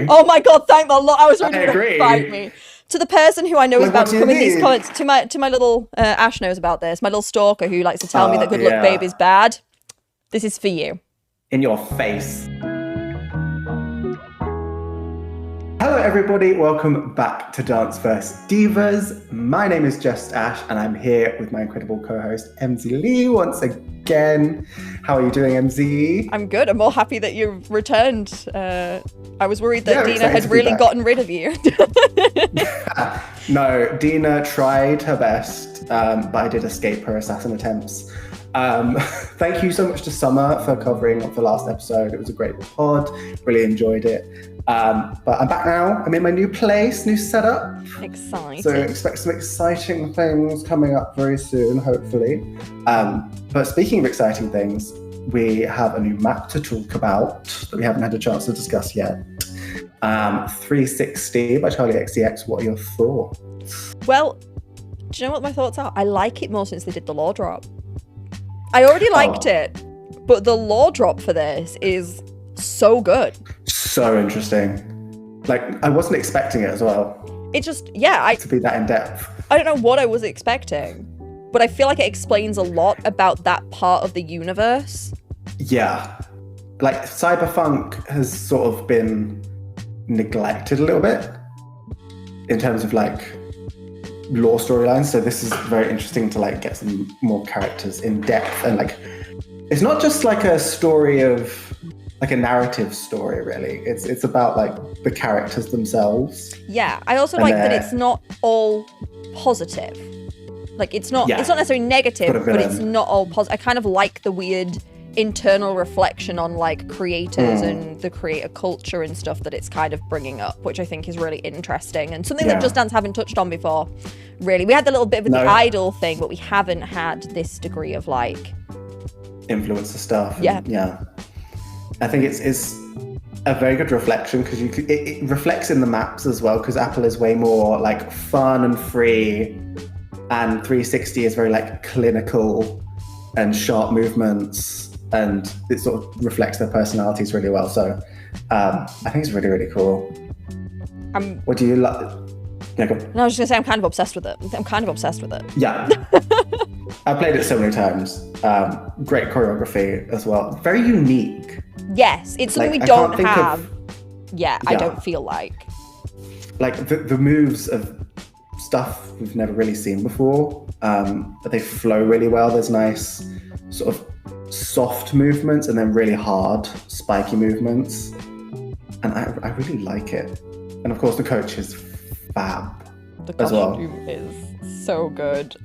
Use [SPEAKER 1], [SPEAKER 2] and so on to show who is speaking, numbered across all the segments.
[SPEAKER 1] Oh my god, thank the Lord. I was ready
[SPEAKER 2] I
[SPEAKER 1] to
[SPEAKER 2] agree.
[SPEAKER 1] fight me. To the person who I know is
[SPEAKER 2] Like,
[SPEAKER 1] about
[SPEAKER 2] what
[SPEAKER 1] to
[SPEAKER 2] do
[SPEAKER 1] come
[SPEAKER 2] you
[SPEAKER 1] in these
[SPEAKER 2] mean?
[SPEAKER 1] comments, to my little Ash knows about this, my little stalker who likes to tell me that good luck
[SPEAKER 2] Yeah.
[SPEAKER 1] babe is bad. This is for you.
[SPEAKER 2] In your face. Hello everybody, welcome back to Danceverse Divas. My name is Just Ash and I'm here with my incredible co-host MZ Lee once again. How are you doing, MZ?
[SPEAKER 1] I'm good. I'm more happy that you've returned. I was worried that Dina had really gotten rid of you.
[SPEAKER 2] No, Dina tried her best, but I did escape her assassin attempts. Thank you so much to Summer for covering the last episode. It was a great pod, really enjoyed it. But I'm back now. I'm in my new place, new setup.
[SPEAKER 1] Exciting.
[SPEAKER 2] So expect some exciting things coming up very soon, hopefully. But speaking of exciting things, we have a new map to talk about that we haven't had a chance to discuss yet. 360 by Charli XCX. What are your thoughts?
[SPEAKER 1] Well, do you know what my thoughts are? I like it more since they did the law drop. I already liked it, but the law drop for this is so good.
[SPEAKER 2] So interesting. Like, I wasn't expecting it as well.
[SPEAKER 1] It just, yeah.
[SPEAKER 2] To be that in depth.
[SPEAKER 1] I don't know what I was expecting, but I feel like it explains a lot about that part of the universe.
[SPEAKER 2] Yeah. Like, cyberpunk has sort of been neglected a little bit in terms of, like, lore storylines. So this is very interesting to, like, get some more characters in depth. And, like, it's not just, like, a story of... like a narrative story, really. It's about like the characters themselves.
[SPEAKER 1] Yeah, I also like that it's not all positive. Like it's not necessarily negative, but it's not all positive. I kind of like the weird internal reflection on like creators and the creator culture and stuff that it's kind of bringing up, which I think is really interesting and something that Just Dance haven't touched on before. Really, we had the little bit of the idol thing, but we haven't had this degree of like
[SPEAKER 2] influencer stuff.
[SPEAKER 1] Yeah.
[SPEAKER 2] I think it's a very good reflection because it reflects in the maps as well, because Apple is way more like fun and free, and 360 is very like clinical and sharp movements, and it sort of reflects their personalities really well. So I think it's really, really cool. What do you like? Yeah, go on.
[SPEAKER 1] No, I was just gonna say I'm kind of obsessed with it.
[SPEAKER 2] Yeah. I've played it so many times. Great choreography as well. Very unique.
[SPEAKER 1] Yes, it's something we don't have. I don't feel like.
[SPEAKER 2] Like the moves of stuff we've never really seen before, but they flow really well. There's nice sort of soft movements and then really hard, spiky movements. And I really like it. And of course the coach is fab as well.
[SPEAKER 1] The costume is so good.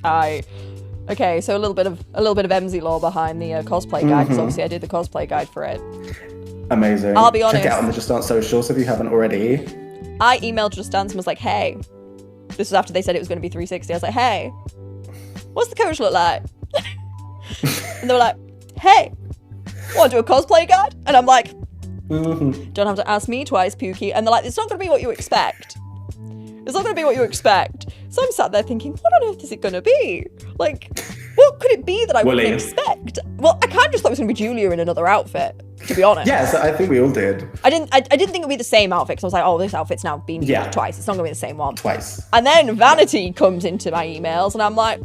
[SPEAKER 1] Okay, so a little bit of MZ lore behind the cosplay guide, because obviously I did the cosplay guide for it.
[SPEAKER 2] Amazing.
[SPEAKER 1] I'll be honest.
[SPEAKER 2] Check it out on the Just Dance socials if you haven't already.
[SPEAKER 1] I emailed Just Dance and was like, hey, this was after they said it was going to be 360. I was like, hey, what's the coach look like? And they were like, hey, want to do a cosplay guide? And I'm like, don't have to ask me twice, Pookie. And they're like, it's not going to be what you expect. It's not going to be what you expect. So I'm sat there thinking, what on earth is it going to be? Like, what could it be that I wouldn't expect? Well, I kind of just thought it was going to be Julia in another outfit, to be honest.
[SPEAKER 2] Yes, I think we all did.
[SPEAKER 1] I didn't think it would be the same outfit, because I was like, oh, this outfit's now been used twice. It's not going to be the same one.
[SPEAKER 2] Twice.
[SPEAKER 1] And then Vanity comes into my emails, and I'm like,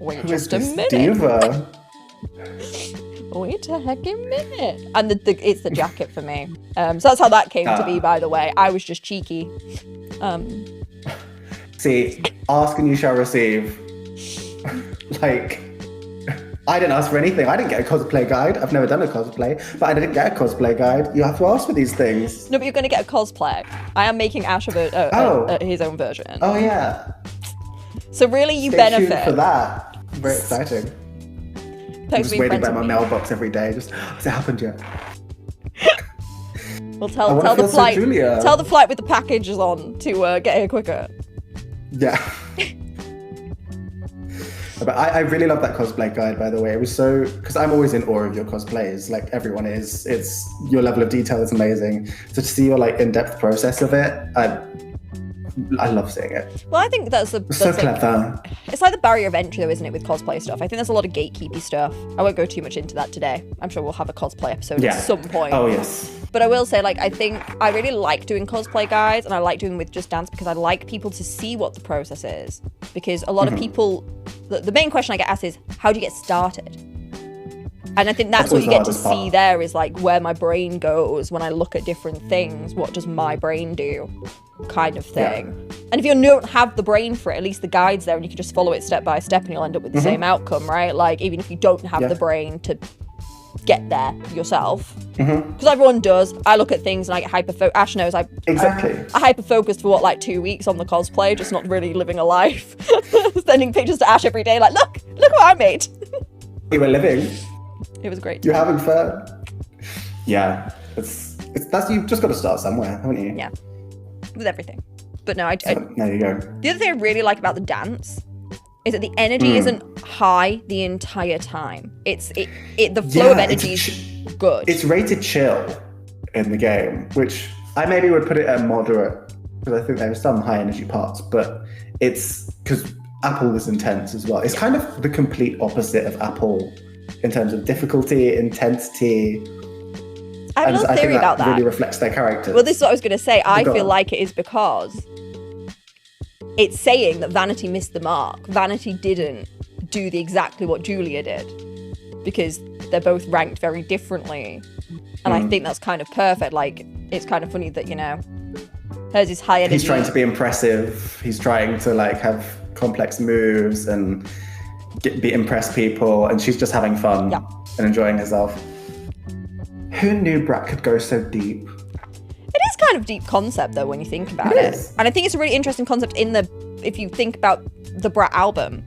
[SPEAKER 1] wait just a minute.
[SPEAKER 2] Diva?
[SPEAKER 1] Wait a heckin' minute. And it's the jacket for me. So that's how that came to be, by the way. I was just cheeky.
[SPEAKER 2] See, ask and you shall receive. Like, I didn't ask for anything. I didn't get a cosplay guide. I've never done a cosplay, but I didn't get a cosplay guide. You have to ask for these things.
[SPEAKER 1] No, but you're going to get a cosplay. I am making Ash his own version.
[SPEAKER 2] Oh, yeah.
[SPEAKER 1] So really, you
[SPEAKER 2] Stay
[SPEAKER 1] benefit.
[SPEAKER 2] tuned for that. Very exciting. I'm just waiting by my mailbox every day. Just, has it happened yet?
[SPEAKER 1] Well, tell the flight with the packages on to get here quicker.
[SPEAKER 2] Yeah. But I really love that cosplay guide, by the way. It was so, because I'm always in awe of your cosplays, like everyone is. It's your level of detail is amazing. So to see your like in-depth process of it, I love seeing it.
[SPEAKER 1] Well, I think that's
[SPEAKER 2] So clever.
[SPEAKER 1] It's like the barrier of entry, though, isn't it, with cosplay stuff? I think there's a lot of gatekeepy stuff. I won't go too much into that today. I'm sure we'll have a cosplay episode at some point.
[SPEAKER 2] Oh, yes.
[SPEAKER 1] But I will say, like, I think I really like doing cosplay guides, and I like doing with Just Dance because I like people to see what the process is. Because a lot of people, the main question I get asked is, how do you get started? And I think that's what you get to see there is like where my brain goes when I look at different things. What does my brain do? Kind of thing. And if you don't have the brain for it, at least the guide's there and you can just follow it step by step and you'll end up with the same outcome, right? Like, even if you don't have the brain to get there yourself. Because everyone does. I look at things and I get hyper-focused. Ash knows I hyper-focused for, 2 weeks on the cosplay, just not really living a life. Sending pictures to Ash every day, like, look what I made.
[SPEAKER 2] We were living.
[SPEAKER 1] It was great.
[SPEAKER 2] You're having fun. Yeah. That's you've just got to start somewhere, haven't you?
[SPEAKER 1] Yeah. With everything. But no,
[SPEAKER 2] there you go.
[SPEAKER 1] The other thing I really like about the dance is that the energy isn't high the entire time. The flow of energy is good.
[SPEAKER 2] It's rated chill in the game, which I maybe would put it at moderate, because I think there are some high energy parts, but it's because Apple was intense as well. It's kind of the complete opposite of Apple in terms of difficulty, intensity.
[SPEAKER 1] I have a little theory about that.
[SPEAKER 2] Really reflects their characters.
[SPEAKER 1] Well, this is what I was going to say. I feel like it is because it's saying that Vanity missed the mark. Vanity didn't do exactly what Julia did because they're both ranked very differently. And I think that's kind of perfect. Like, it's kind of funny that, hers is high energy.
[SPEAKER 2] He's trying to be impressive. He's trying to have complex moves and impress people. And she's just having fun and enjoying herself. Who knew Brat could go so deep?
[SPEAKER 1] It is kind of deep concept though when you think about it. And I think it's a really interesting concept if you think about the Brat album.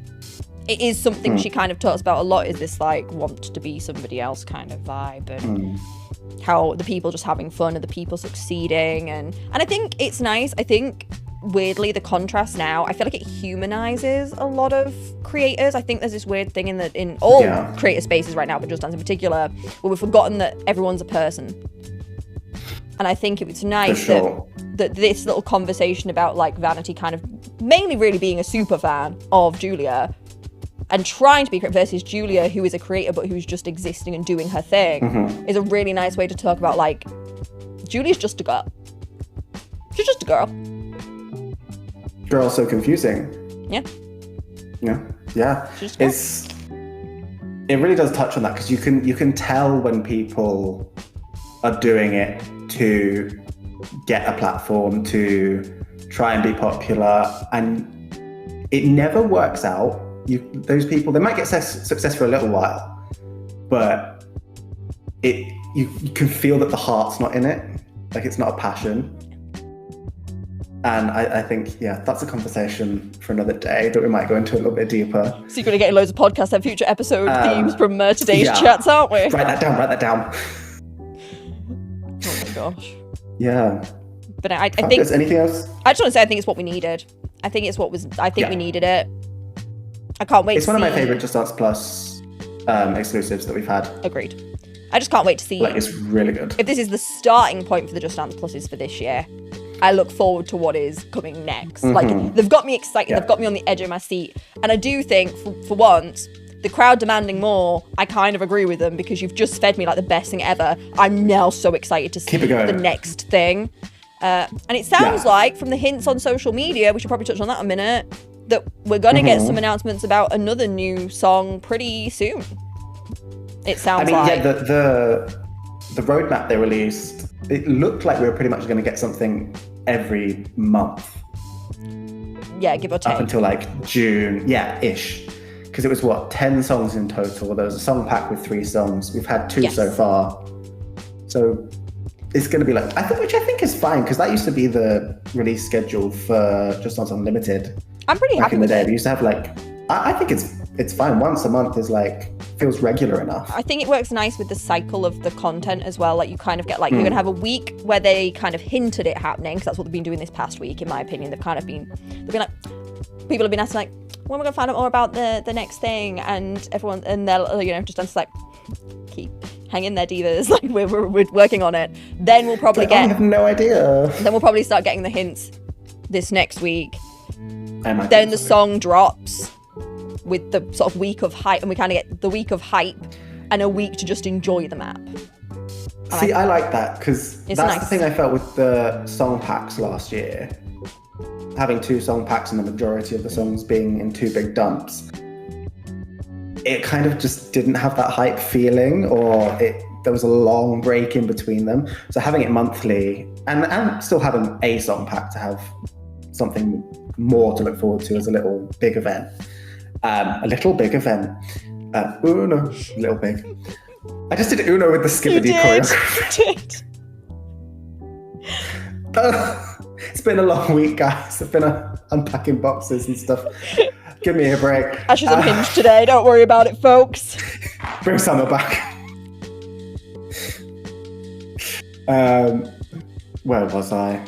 [SPEAKER 1] It is something she kind of talks about a lot, is this want to be somebody else kind of vibe, and how the people just having fun and the people succeeding, and I think it's nice. I think weirdly the contrast now, I feel like it humanizes a lot of creators. I think there's this weird thing in all creator spaces right now, but Just Dance in particular, where we've forgotten that everyone's a person. And I think it's nice that this little conversation about Vanity kind of mainly really being a super fan of Julia and trying to be creative versus Julia, who is a creator but who's just existing and doing her thing, is a really nice way to talk about Julia's just a girl. She's just a girl.
[SPEAKER 2] Girl, so confusing.
[SPEAKER 1] Yeah.
[SPEAKER 2] It really does touch on that, because you can tell when people are doing it to get a platform, to try and be popular, and it never works out. Those people, they might get success for a little while, but you can feel that the heart's not in it, it's not a passion. And I think, that's a conversation for another day that we might go into a little bit deeper.
[SPEAKER 1] Secretly getting loads of podcasts and future episode themes from today's chats, aren't we?
[SPEAKER 2] Write that down.
[SPEAKER 1] Oh my gosh.
[SPEAKER 2] Yeah.
[SPEAKER 1] But I think...
[SPEAKER 2] Is anything else?
[SPEAKER 1] I just want to say I think it's what we needed. I think we needed it. I can't wait to see...
[SPEAKER 2] It's one of my favourite Just Dance Plus exclusives that we've had.
[SPEAKER 1] Agreed. I just can't wait to see...
[SPEAKER 2] It's really good.
[SPEAKER 1] If this is the starting point for the Just Dance Pluses for this year, I look forward to what is coming next. They've got me excited. They've got me on the edge of my seat. And I do think, for once, the crowd demanding more, I kind of agree with them, because you've just fed me the best thing ever. I'm now so excited to see the next thing. And it sounds like, from the hints on social media, we should probably touch on that in a minute, that we're going to get some announcements about another new song pretty soon. It sounds like.
[SPEAKER 2] Yeah, the roadmap they released, it looked like we were pretty much going to get something every month.
[SPEAKER 1] Yeah, give or take.
[SPEAKER 2] Up until June, ish. Because it was 10 songs in total. There was a song pack with 3 songs. We've had 2 so far. So it's going to be which I think is fine, because that used to be the release schedule for Just Dance Unlimited.
[SPEAKER 1] I'm pretty happy with it.
[SPEAKER 2] We used to have I think it's fine. Once a month is feels regular enough.
[SPEAKER 1] I think it works nice with the cycle of the content as well. You kind of get you're going to have a week where they kind of hinted it happening, because that's what they've been doing this past week, in my opinion. They've been people have been asking when we're going to find out more about the next thing, and everyone, and they'll Just Dance keep hang in there, divas. We're working on it. Then we'll probably
[SPEAKER 2] I have no idea.
[SPEAKER 1] Then we'll probably start getting the hints this next week.
[SPEAKER 2] And
[SPEAKER 1] Then the song drops with the sort of week of hype, and we kind of get the week of hype and a week to just enjoy the map.
[SPEAKER 2] See, I like that, because that's
[SPEAKER 1] nice.
[SPEAKER 2] the thing I felt with the song packs last year. Having 2 song packs and the majority of the songs being in 2 big dumps. It kind of just didn't have that hype feeling, or there was a long break in between them. So having it monthly, and still having a song pack to have something more to look forward to as a little big event. Uno, little big. I just did Uno with the Skibbity choreography.
[SPEAKER 1] You did.
[SPEAKER 2] It's been a long week, guys. I've been unpacking boxes and stuff. Give me a break.
[SPEAKER 1] Ash is unhinged today. Don't worry about it, folks.
[SPEAKER 2] Bring summer back. Where was I?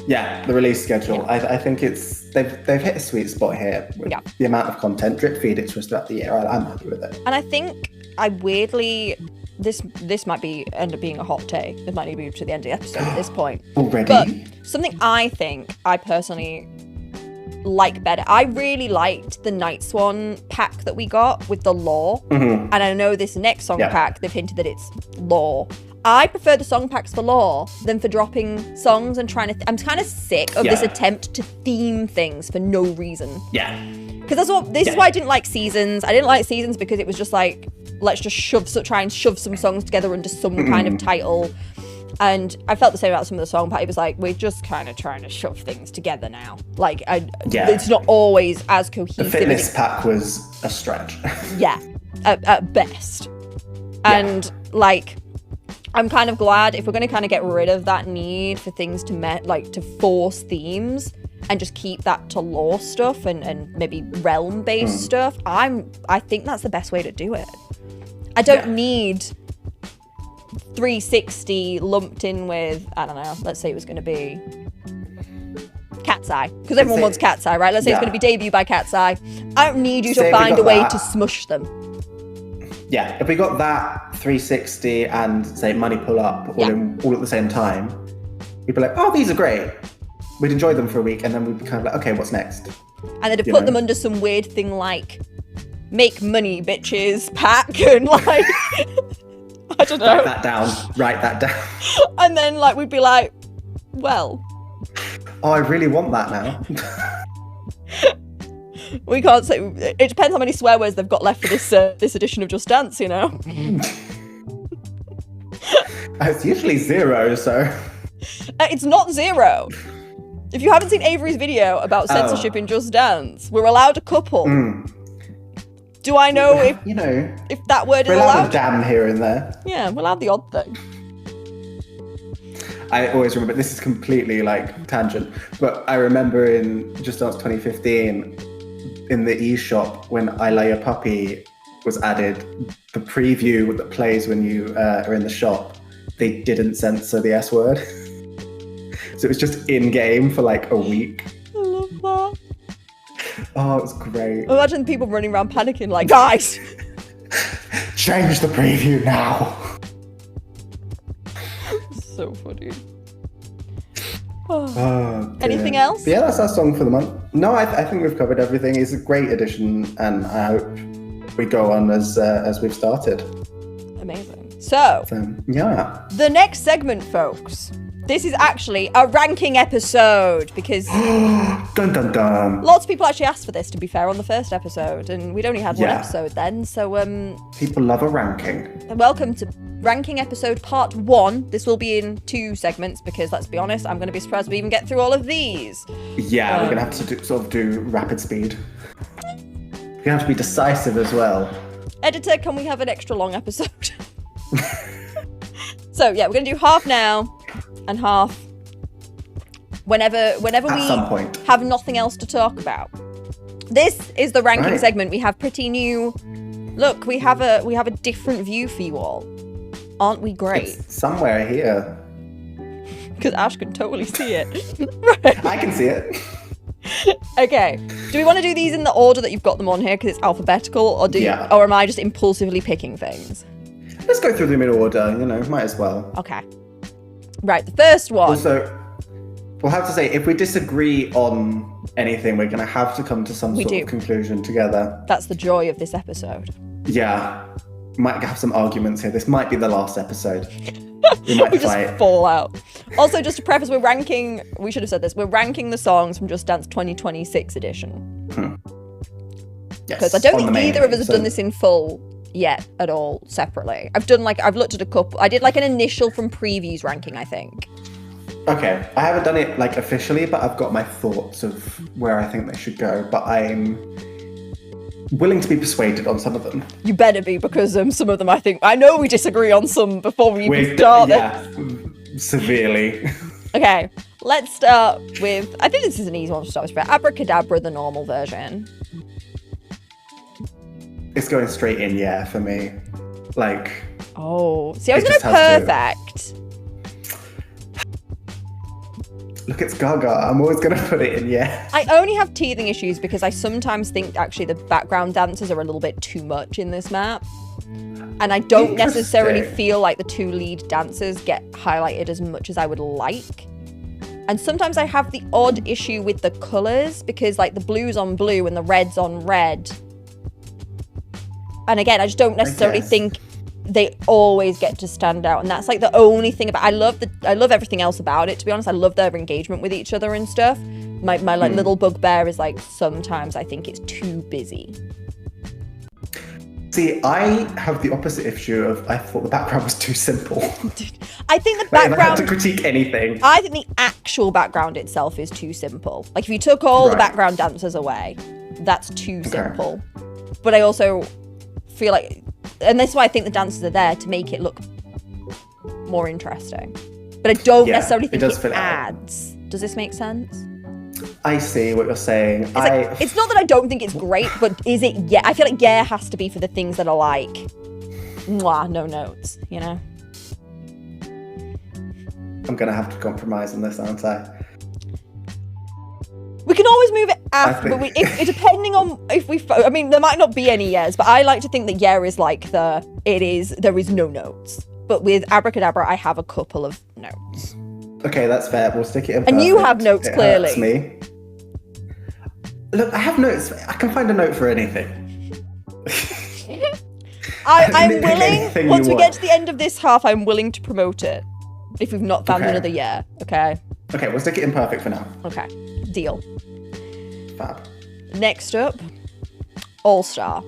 [SPEAKER 2] Yeah, the release schedule. Yeah. I think they've hit a sweet spot here with the amount of content, drip feed it to us throughout the year. I'm happy with it.
[SPEAKER 1] And I think this might end up being a hot take. It might need to be to the end of the episode at this point.
[SPEAKER 2] Already?
[SPEAKER 1] But something I think I personally like better. I really liked the Night Swan pack that we got with the lore.
[SPEAKER 2] Mm-hmm.
[SPEAKER 1] And I know this next song pack, they've hinted that it's lore. I prefer the song packs for lore than for dropping songs and trying to... I'm kind of sick of this attempt to theme things for no reason.
[SPEAKER 2] Yeah.
[SPEAKER 1] Because this is why I didn't like Seasons. I didn't like Seasons because it was just like, let's just try and shove some songs together under some kind of title. And I felt the same about some of the song packs. It was like, we're just kind of trying to shove things together now. Like, it's not always as cohesive.
[SPEAKER 2] The fitness pack was a stretch.
[SPEAKER 1] Yeah, at best. And like... I'm kind of glad if we're going to kind of get rid of that need for things to force themes and just keep that to lore stuff and maybe realm-based stuff. I think that's the best way to do it. I don't need 360 lumped in with, I don't know, let's say it was going to be Cat's Eye, because everyone wants Cat's Eye, right? Let's say it's going to be debut by Cat's Eye. I don't need you to find a way to smush them.
[SPEAKER 2] Yeah, if we got that 360 and say money pull up all at the same time, we'd be like, oh, these are great. We'd enjoy them for a week, and then we'd be kind of like, okay, what's next?
[SPEAKER 1] And then to put them under some weird thing like make money, bitches, pack, and like I don't know. Write that down. And then like we'd be like, well.
[SPEAKER 2] Oh, I really want that now.
[SPEAKER 1] We can't say. It depends how many swear words they've got left for this edition of Just Dance, you know.
[SPEAKER 2] It's usually 0, so.
[SPEAKER 1] It's not 0. If you haven't seen Avery's video about censorship in Just Dance, we're allowed a couple. Do I know if that word is allowed?
[SPEAKER 2] We're allowed a damn here and there.
[SPEAKER 1] Yeah, we're allowed the odd thing.
[SPEAKER 2] I always remember, this is completely like tangent, but I remember in Just Dance 2015. In the eShop, when I Lay a Puppy was added, the preview that plays when you are in the shop, they didn't censor the S word. So it was just in-game for like a week.
[SPEAKER 1] I love that.
[SPEAKER 2] Oh, it was great.
[SPEAKER 1] Imagine people running around panicking like, guys!
[SPEAKER 2] Change the preview now!
[SPEAKER 1] So funny.
[SPEAKER 2] Oh,
[SPEAKER 1] anything else?
[SPEAKER 2] But yeah, that's our song for the month. No, I think we've covered everything. It's a great addition, and I hope we go on as we've started.
[SPEAKER 1] Amazing. So
[SPEAKER 2] yeah.
[SPEAKER 1] The next segment, folks. This is actually a ranking episode because
[SPEAKER 2] dun dun dun.
[SPEAKER 1] Lots of people actually asked for this, to be fair, on the first episode, and we'd only had one episode then. So
[SPEAKER 2] people love a ranking.
[SPEAKER 1] Welcome to ranking episode part 1. This will be in 2 segments because, let's be honest, I'm going to be surprised if we even get through all of these.
[SPEAKER 2] Yeah, we're going to have to do rapid speed. We're going to have to be decisive as well.
[SPEAKER 1] Editor, can we have an extra long episode? So yeah, we're going to do half now and half whenever we
[SPEAKER 2] some point
[SPEAKER 1] have nothing else to talk about. This is the ranking segment. We have pretty new. Look, we have a different view for you all. Aren't we great?
[SPEAKER 2] It's somewhere here.
[SPEAKER 1] Because Ash can totally see it.
[SPEAKER 2] Right. I can see it.
[SPEAKER 1] Okay. Do we want to do these in the order that you've got them on here because it's alphabetical, or or am I just impulsively picking things?
[SPEAKER 2] Let's go through them in order. Might as well.
[SPEAKER 1] Okay. Right. The first one.
[SPEAKER 2] Also, we'll have to say, if we disagree on anything, we're going to have to come to some sort of conclusion together.
[SPEAKER 1] That's the joy of this episode.
[SPEAKER 2] Yeah. Might have some arguments here. This might be the last episode. We might
[SPEAKER 1] just fall out. Also, just to preface, we should have said this, we're ranking the songs from Just Dance 2026 edition. Because I don't think either of us have done this in full yet at all, separately. I've looked at a couple. I did like an initial from previews ranking, I think.
[SPEAKER 2] Okay, I haven't done it like officially, but I've got my thoughts of where I think they should go, but I'm willing to be persuaded on some of them.
[SPEAKER 1] You better be, because some of them I know we disagree on some before we even start.
[SPEAKER 2] Yeah, severely.
[SPEAKER 1] Okay, let's start with, I think this is an easy one to start with, Abracadabra, the normal version.
[SPEAKER 2] It's going straight in, yeah, for me. Like...
[SPEAKER 1] Oh, see, I was going to perfect.
[SPEAKER 2] Look, it's Gaga. I'm always going to put it in, yeah.
[SPEAKER 1] I only have teething issues because I sometimes think actually the background dancers are a little bit too much in this map. And I don't necessarily feel like the two lead dancers get highlighted as much as I would like. And sometimes I have the odd issue with the colours because like the blue's on blue and the red's on red. And again, I just don't necessarily think they always get to stand out, and that's like the only thing about. I love everything else about it. To be honest, I love their engagement with each other and stuff. My like little bugbear is like sometimes I think it's too busy.
[SPEAKER 2] See, I have the opposite issue of I thought the background was too simple.
[SPEAKER 1] I think the background.
[SPEAKER 2] If I had to critique anything,
[SPEAKER 1] I think the actual background itself is too simple. Like if you took all the background dancers away, that's too simple. But I also feel like, and that's why I think the dancers are there to make it look more interesting. But I don't necessarily think it adds. Does this make sense?
[SPEAKER 2] I see what you're saying.
[SPEAKER 1] It's not that I don't think it's great, but is it? Yeah, I feel like has to be for the things that are like, mwah, no notes, you know?
[SPEAKER 2] I'm going to have to compromise on this, aren't I?
[SPEAKER 1] We can always move it after, but depending on if we... I mean, there might not be any yeahs, but I like to think that yeah is like there is no notes. But with Abracadabra, I have a couple of notes.
[SPEAKER 2] Okay, that's fair. We'll stick it in.
[SPEAKER 1] And you have notes, clearly.
[SPEAKER 2] Hurts me. Look, I have notes. I can find a note for anything.
[SPEAKER 1] I'm willing, once we get to the end of this half, I'm willing to promote it. If we've not found another year, okay?
[SPEAKER 2] Okay, we'll stick it in perfect for now.
[SPEAKER 1] Okay, deal.
[SPEAKER 2] Fab.
[SPEAKER 1] Next up, All-Star.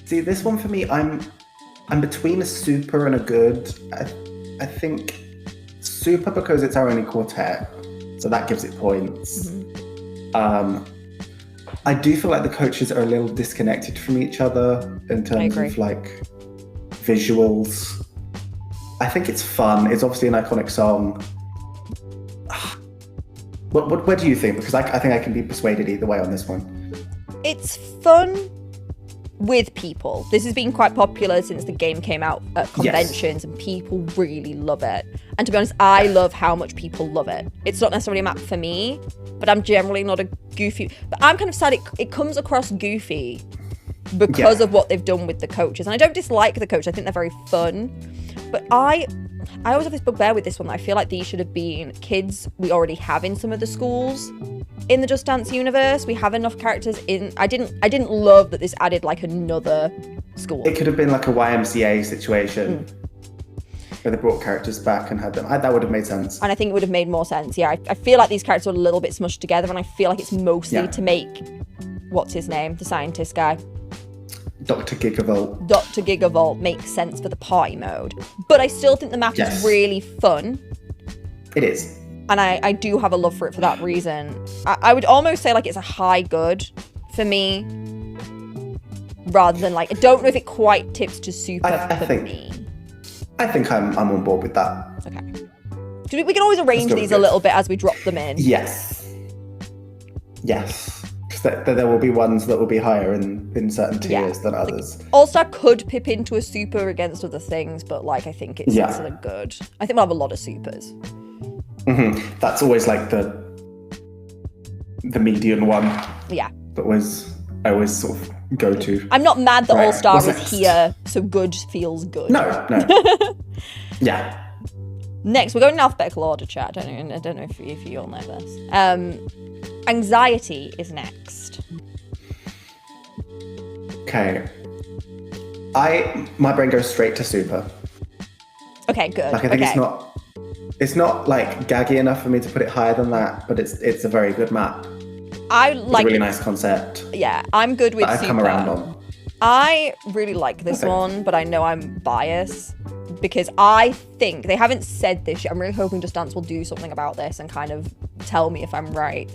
[SPEAKER 2] See, this one for me, I'm between a super and a good. I think super because it's our only quartet, so that gives it points. Mm-hmm. I do feel like the coaches are a little disconnected from each other in terms of like visuals. I think it's fun. It's obviously an iconic song. What do you think? Because I think I can be persuaded either way on this one.
[SPEAKER 1] It's fun with people. This has been quite popular since the game came out at conventions, and people really love it. And to be honest, I love how much people love it. It's not necessarily a map for me, but I'm generally not a goofy... But I'm kind of sad it comes across goofy because of what they've done with the coaches. And I don't dislike the coach. I think they're very fun. But I always have this bugbear with this one. I feel like these should have been kids we already have in some of the schools in the Just Dance universe. We have enough characters in. I didn't love that this added like another school.
[SPEAKER 2] It could have been like a YMCA situation where they brought characters back and had them. That would have made sense.
[SPEAKER 1] And I think it would have made more sense. Yeah, I feel like these characters are a little bit smushed together, and I feel like it's mostly to make what's his name, the scientist guy.
[SPEAKER 2] Dr. Gigavolt.
[SPEAKER 1] Dr. Gigavolt makes sense for the party mode. But I still think the map is really fun.
[SPEAKER 2] It is.
[SPEAKER 1] And I do have a love for it for that reason. I would almost say like it's a high good for me. Rather than like, I don't know if it quite tips to super for me.
[SPEAKER 2] I think I'm on board with that.
[SPEAKER 1] Okay. We can always arrange these a little bit as we drop them in.
[SPEAKER 2] Yes. Yes. There will be ones that will be higher in certain tiers than others.
[SPEAKER 1] All-Star could pip into a super against other things, but like I think it's sort of good. I think we'll have a lot of supers.
[SPEAKER 2] Mm-hmm. That's always like the median one.
[SPEAKER 1] Yeah.
[SPEAKER 2] That I always sort of go to.
[SPEAKER 1] I'm not mad that All-Star is here, so good feels good.
[SPEAKER 2] No. Yeah.
[SPEAKER 1] Next, we're going in alphabetical order, chat. I don't know if you all know this. Anxiety is next.
[SPEAKER 2] Okay. My brain goes straight to super.
[SPEAKER 1] Okay, good.
[SPEAKER 2] Like, I think it's not like gaggy enough for me to put it higher than that, but it's a very good map.
[SPEAKER 1] I
[SPEAKER 2] It's
[SPEAKER 1] like
[SPEAKER 2] a really nice concept.
[SPEAKER 1] Yeah, I'm good with
[SPEAKER 2] I've
[SPEAKER 1] super.
[SPEAKER 2] come around on.
[SPEAKER 1] I really like this one, but I know I'm biased because I think they haven't said this yet. I'm really hoping Just Dance will do something about this and kind of tell me if I'm right.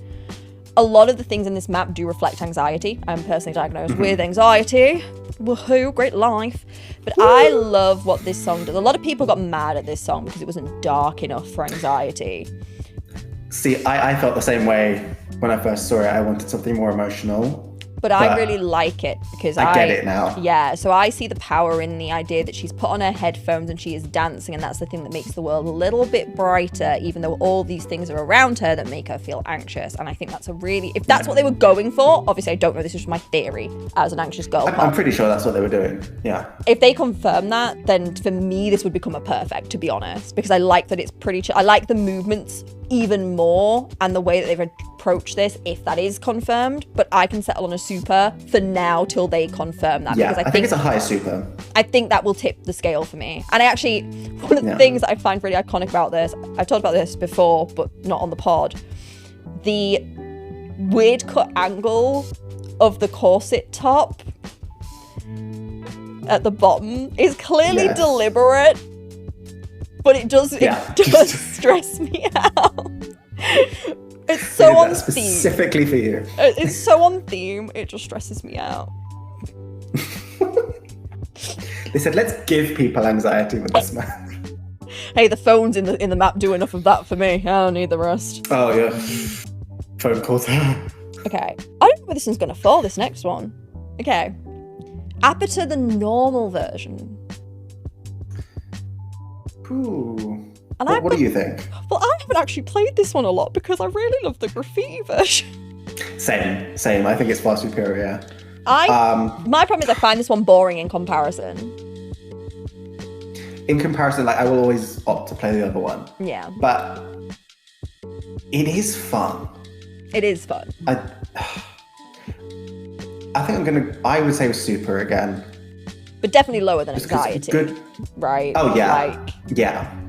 [SPEAKER 1] A lot of the things in this map do reflect anxiety. I'm personally diagnosed with anxiety. Woohoo, great life. But I love what this song does. A lot of people got mad at this song because it wasn't dark enough for anxiety.
[SPEAKER 2] See, I felt the same way when I first saw it. I wanted something more emotional.
[SPEAKER 1] But I really like it because
[SPEAKER 2] I get it now.
[SPEAKER 1] Yeah, so I see the power in the idea that she's put on her headphones and she is dancing, and that's the thing that makes the world a little bit brighter, even though all these things are around her that make her feel anxious. And I think that's if that's what they were going for, obviously I don't know, this is just my theory as an anxious girl.
[SPEAKER 2] I'm pretty sure that's what they were doing, yeah.
[SPEAKER 1] If they confirm that, then for me this would become a perfect, to be honest, because I like that it's pretty I like the movements even more and the way that they've approached this, if that is confirmed, but I can settle on a super for now till they confirm that.
[SPEAKER 2] Yeah,
[SPEAKER 1] because
[SPEAKER 2] I think it's a high super.
[SPEAKER 1] I think that will tip the scale for me. And I actually, one of the things that I find really iconic about this, I've talked about this before, but not on the pod, the weird cut angle of the corset top at the bottom is clearly deliberate, but it does stress me out. It's so on theme.
[SPEAKER 2] Specifically for you.
[SPEAKER 1] It's so on theme, it just stresses me out.
[SPEAKER 2] They said, let's give people anxiety with this map.
[SPEAKER 1] Hey, the phones in the map do enough of that for me. I don't need the rest.
[SPEAKER 2] Oh, yeah. Phone calls.
[SPEAKER 1] Okay. I don't know where this one's going to fall, this next one. Okay. Aperture, the normal version.
[SPEAKER 2] Ooh.
[SPEAKER 1] And
[SPEAKER 2] what do you think?
[SPEAKER 1] Well, I haven't actually played this one a lot because I really love the graffiti version.
[SPEAKER 2] Same. I think it's far superior.
[SPEAKER 1] My problem is I find this one boring in comparison.
[SPEAKER 2] In comparison, like, I will always opt to play the other one.
[SPEAKER 1] Yeah.
[SPEAKER 2] But it is fun.
[SPEAKER 1] It is fun.
[SPEAKER 2] I think I would say super again.
[SPEAKER 1] But definitely lower than anxiety.
[SPEAKER 2] Good.
[SPEAKER 1] Right?
[SPEAKER 2] Oh, yeah.
[SPEAKER 1] Like,
[SPEAKER 2] yeah.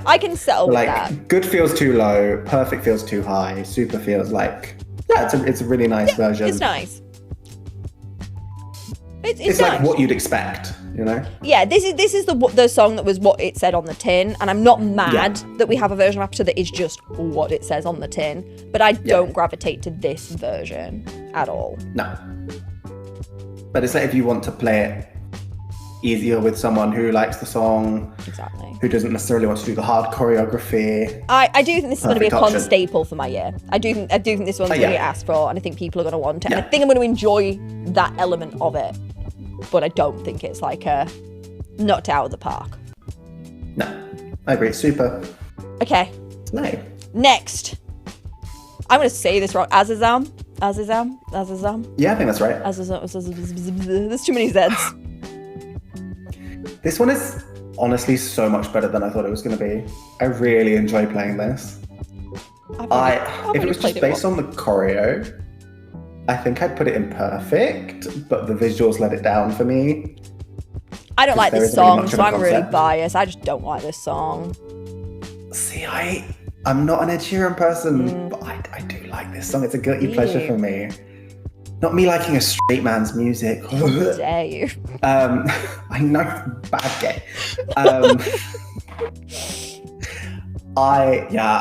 [SPEAKER 1] I can settle with
[SPEAKER 2] like,
[SPEAKER 1] that.
[SPEAKER 2] Good feels too low, perfect feels too high, super feels like, it's a really nice version.
[SPEAKER 1] It's nice.
[SPEAKER 2] It's
[SPEAKER 1] nice.
[SPEAKER 2] like what you'd expect, you know?
[SPEAKER 1] Yeah, this is the song that was what it said on the tin, and I'm not mad that we have a version of Aperture that is just what it says on the tin, but I don't gravitate to this version at all.
[SPEAKER 2] No. But it's like if you want to play it easier with someone who likes the song,
[SPEAKER 1] exactly,
[SPEAKER 2] who doesn't necessarily want to do the hard choreography.
[SPEAKER 1] I do think this is going to be a con
[SPEAKER 2] option.
[SPEAKER 1] Staple for my year. I do think this one's going to be asked for, and I think people are going to want it. And I think I'm going to enjoy that element of it, but I don't think it's like a knocked out of the park.
[SPEAKER 2] No, I agree. Super.
[SPEAKER 1] Okay.
[SPEAKER 2] No.
[SPEAKER 1] Next, I'm going to say this wrong. Azazam.
[SPEAKER 2] Yeah, I think that's right.
[SPEAKER 1] There's too many Zs.
[SPEAKER 2] This one is honestly so much better than I thought it was going to be. I really enjoy playing this. If it was just based on the choreo, I think I'd put it in perfect, but the visuals let it down for me.
[SPEAKER 1] I don't like this song, so I'm really biased. I just don't like this song.
[SPEAKER 2] See, I'm not an Ed Sheeran person, but I do like this song. It's a guilty pleasure for me. Not me liking a straight man's music.
[SPEAKER 1] How dare you?
[SPEAKER 2] I know, bad gay.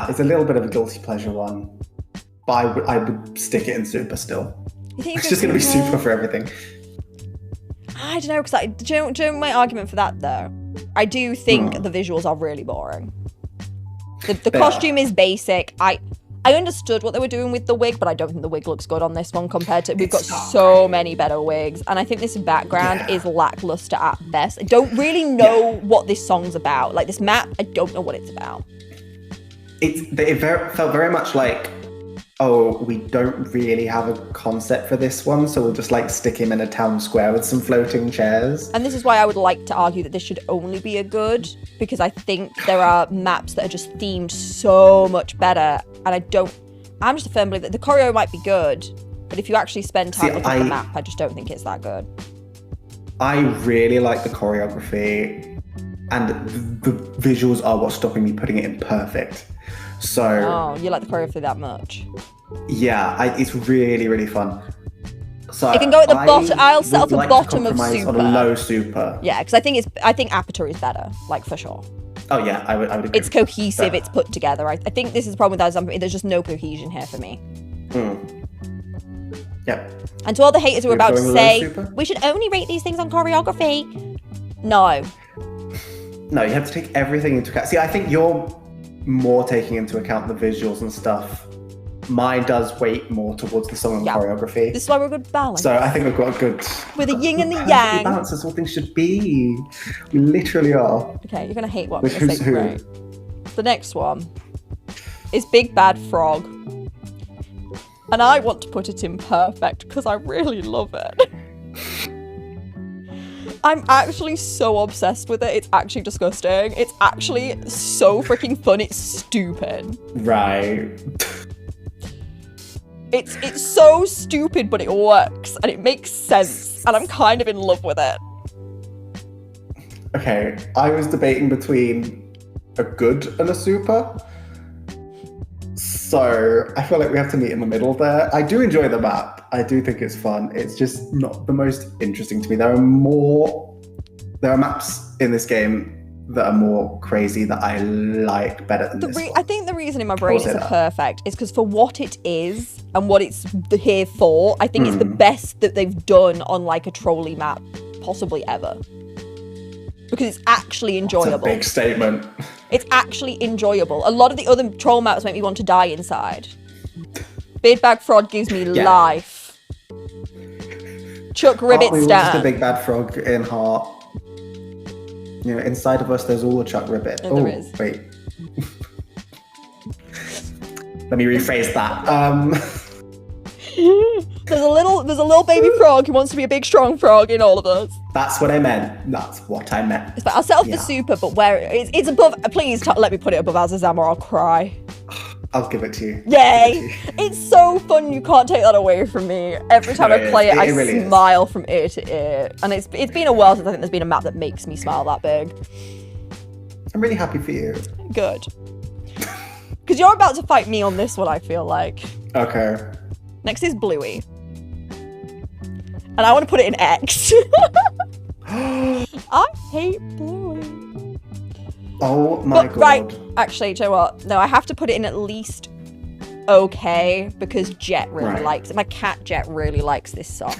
[SPEAKER 2] It's a little bit of a guilty pleasure one, but I would stick it in super still.
[SPEAKER 1] You think
[SPEAKER 2] it's just going to be super for everything.
[SPEAKER 1] I don't know, because do you know my argument for that though? I do think the visuals are really boring. The costume is basic. I understood what they were doing with the wig, but I don't think the wig looks good on this one compared to... We've got so many better wigs, and I think this background is lackluster at best. I don't really know what this song's about. Like, this map, I don't know what it's about.
[SPEAKER 2] It felt very much like oh, we don't really have a concept for this one, so we'll just like stick him in a town square with some floating chairs.
[SPEAKER 1] And this is why I would like to argue that this should only be a good, because I think there are maps that are just themed so much better, and I'm just a firm believer that the choreo might be good, but if you actually spend time looking at the map, I just don't think it's that good.
[SPEAKER 2] I really like the choreography, and the visuals are what's stopping me putting it in perfect. So,
[SPEAKER 1] oh, you like the choreography that much?
[SPEAKER 2] Yeah, it's really, really fun. So
[SPEAKER 1] it can go at the bottom. I'll settle for bottom of
[SPEAKER 2] super.
[SPEAKER 1] super.
[SPEAKER 2] On a low super.
[SPEAKER 1] Yeah, because I think Aperture is better, like for sure.
[SPEAKER 2] Oh yeah, I would agree.
[SPEAKER 1] It's cohesive. It's put together. I think this is the problem with that. There's just no cohesion here for me.
[SPEAKER 2] Yep.
[SPEAKER 1] And to all the haters who are about to say
[SPEAKER 2] super?
[SPEAKER 1] we should only rate these things on choreography, no.
[SPEAKER 2] No, you have to take everything into account. See, I think you're more taking into account the visuals and stuff. Mine does weight more towards the song and choreography.
[SPEAKER 1] This is why we're a good balance.
[SPEAKER 2] So I think we've got a good...
[SPEAKER 1] With the yin and the yang.
[SPEAKER 2] Balance is what things should be. We literally are.
[SPEAKER 1] Okay, you're going to hate what I'm going to say. Right. The next one is Big Bad Frog. And I want to put it in perfect because I really love it. I'm actually so obsessed with it. It's actually disgusting. It's actually so freaking fun. It's stupid.
[SPEAKER 2] Right.
[SPEAKER 1] It's so stupid, but it works and it makes sense. And I'm kind of in love with it.
[SPEAKER 2] Okay, I was debating between a good and a super. So I feel like we have to meet in the middle there. I do enjoy the map. I do think it's fun. It's just not the most interesting to me. There are maps in this game that are more crazy that I like better than this one.
[SPEAKER 1] I think the reason in my brain it's perfect is because for what it is and what it's here for, I think it's the best that they've done on like a trolley map possibly ever. Because it's actually enjoyable.
[SPEAKER 2] That's a big statement.
[SPEAKER 1] It's actually enjoyable. A lot of the other troll maps make me want to die inside. Big Bad Frog gives me life. Chuck Ribbit
[SPEAKER 2] stand.
[SPEAKER 1] stand.
[SPEAKER 2] Just a big bad frog in heart. You know, inside of us, there's all a Chuck Ribbit.
[SPEAKER 1] Oh, there is.
[SPEAKER 2] Wait. Let me rephrase that.
[SPEAKER 1] There's a little baby frog who wants to be a big strong frog in all of us.
[SPEAKER 2] That's what I meant. That's what I meant.
[SPEAKER 1] But I'll settle for super, but where it's above. Please let me put it above Azazam or I'll cry.
[SPEAKER 2] I'll give it to you.
[SPEAKER 1] Yay! It's so fun. You can't take that away from me. Every time I play it, I really smile from ear to ear. And it's been a while since I think there's been a map that makes me smile that big.
[SPEAKER 2] I'm really happy for you.
[SPEAKER 1] Good. Because you're about to fight me on this one, I feel like.
[SPEAKER 2] Okay.
[SPEAKER 1] Next is Bluey. And I want to put it in X. I hate Bluey.
[SPEAKER 2] Oh my god.
[SPEAKER 1] Right, actually, do you know what? No, I have to put it in at least okay, because Jet really likes it. My cat Jet really likes this song.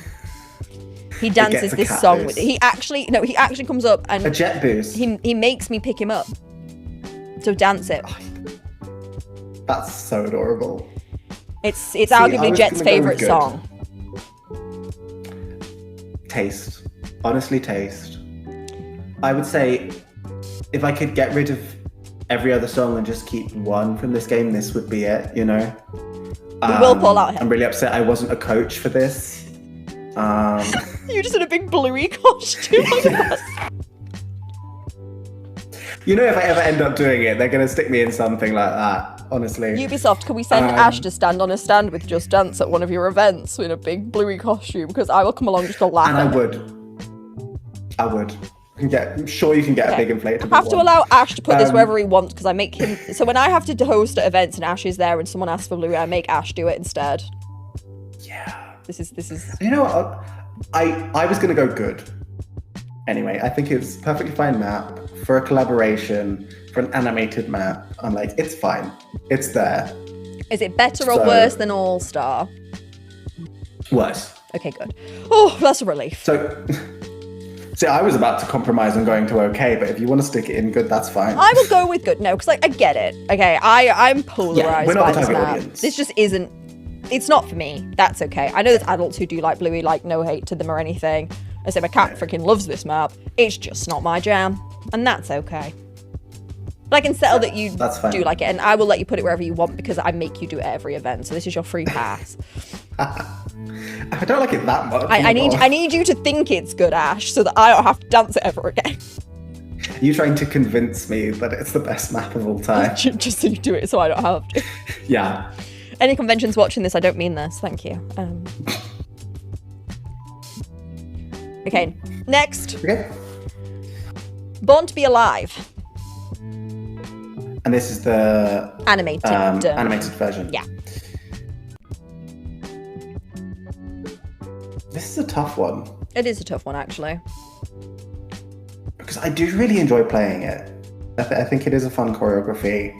[SPEAKER 1] He dances this song with it. He actually comes up and
[SPEAKER 2] a Jet boost.
[SPEAKER 1] He makes me pick him up. So dance it.
[SPEAKER 2] That's so adorable.
[SPEAKER 1] It's arguably Jet's favourite song.
[SPEAKER 2] Taste. Honestly, taste. I would say if I could get rid of every other song and just keep one from this game, this would be it, you know?
[SPEAKER 1] We will pull out him.
[SPEAKER 2] I'm really upset I wasn't a coach for this.
[SPEAKER 1] You just in a big Bluey costume.
[SPEAKER 2] You know, if I ever end up doing it, they're going to stick me in something like that, honestly.
[SPEAKER 1] Ubisoft, can we send Ash to stand on a stand with Just Dance at one of your events in a big Bluey costume? Because I will come along just to laugh.
[SPEAKER 2] And I would. I'm sure you can get a big inflatable
[SPEAKER 1] I have to allow Ash to put this wherever he wants because I make him... So when I have to host at events and Ash is there and someone asks for Bluey, I make Ash do it instead.
[SPEAKER 2] Yeah.
[SPEAKER 1] This is...
[SPEAKER 2] You know what? I was going to go good. Anyway, I think it's a perfectly fine map for a collaboration, for an animated map. I'm like, it's fine. It's there.
[SPEAKER 1] Is it better or worse than All Star?
[SPEAKER 2] Worse.
[SPEAKER 1] Okay, good. Oh, that's a relief.
[SPEAKER 2] So... See, I was about to compromise on going to okay, but if you want to stick it in good, that's fine.
[SPEAKER 1] I will go with good. No, because like I get it. Okay, I'm polarized by this map.
[SPEAKER 2] Audience.
[SPEAKER 1] This just isn't. It's not for me. That's okay. I know there's adults who do like Bluey, like no hate to them or anything. I say my cat freaking loves this map. It's just not my jam, and that's okay. But I can settle that you
[SPEAKER 2] That's fine.
[SPEAKER 1] do like it, and I will let you put it wherever you want because I make you do it at every event. So this is your free pass.
[SPEAKER 2] I don't like it that much.
[SPEAKER 1] I need you to think it's good, Ash, so that I don't have to dance it ever again.
[SPEAKER 2] Are you trying to convince me that it's the best map of all time?
[SPEAKER 1] Just so you do it, so I don't have to.
[SPEAKER 2] Yeah.
[SPEAKER 1] Any conventions watching this, I don't mean this. Thank you. Okay, next.
[SPEAKER 2] Okay.
[SPEAKER 1] Born to be Alive.
[SPEAKER 2] And this is the
[SPEAKER 1] animated
[SPEAKER 2] version.
[SPEAKER 1] Yeah.
[SPEAKER 2] This is a tough one.
[SPEAKER 1] It is a tough one, actually.
[SPEAKER 2] Because I do really enjoy playing it. I think it is a fun choreography.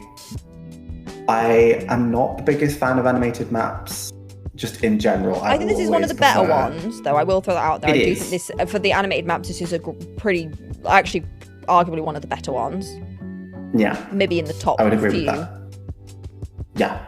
[SPEAKER 2] I am not the biggest fan of animated maps, just in general.
[SPEAKER 1] I think this is one of the better ones, though. I will throw that out there.
[SPEAKER 2] It
[SPEAKER 1] I do
[SPEAKER 2] is.
[SPEAKER 1] think this, for the animated maps, this is a pretty, actually, arguably one of the better ones.
[SPEAKER 2] Yeah.
[SPEAKER 1] Maybe in the top
[SPEAKER 2] I would agree
[SPEAKER 1] few.
[SPEAKER 2] with that. Yeah.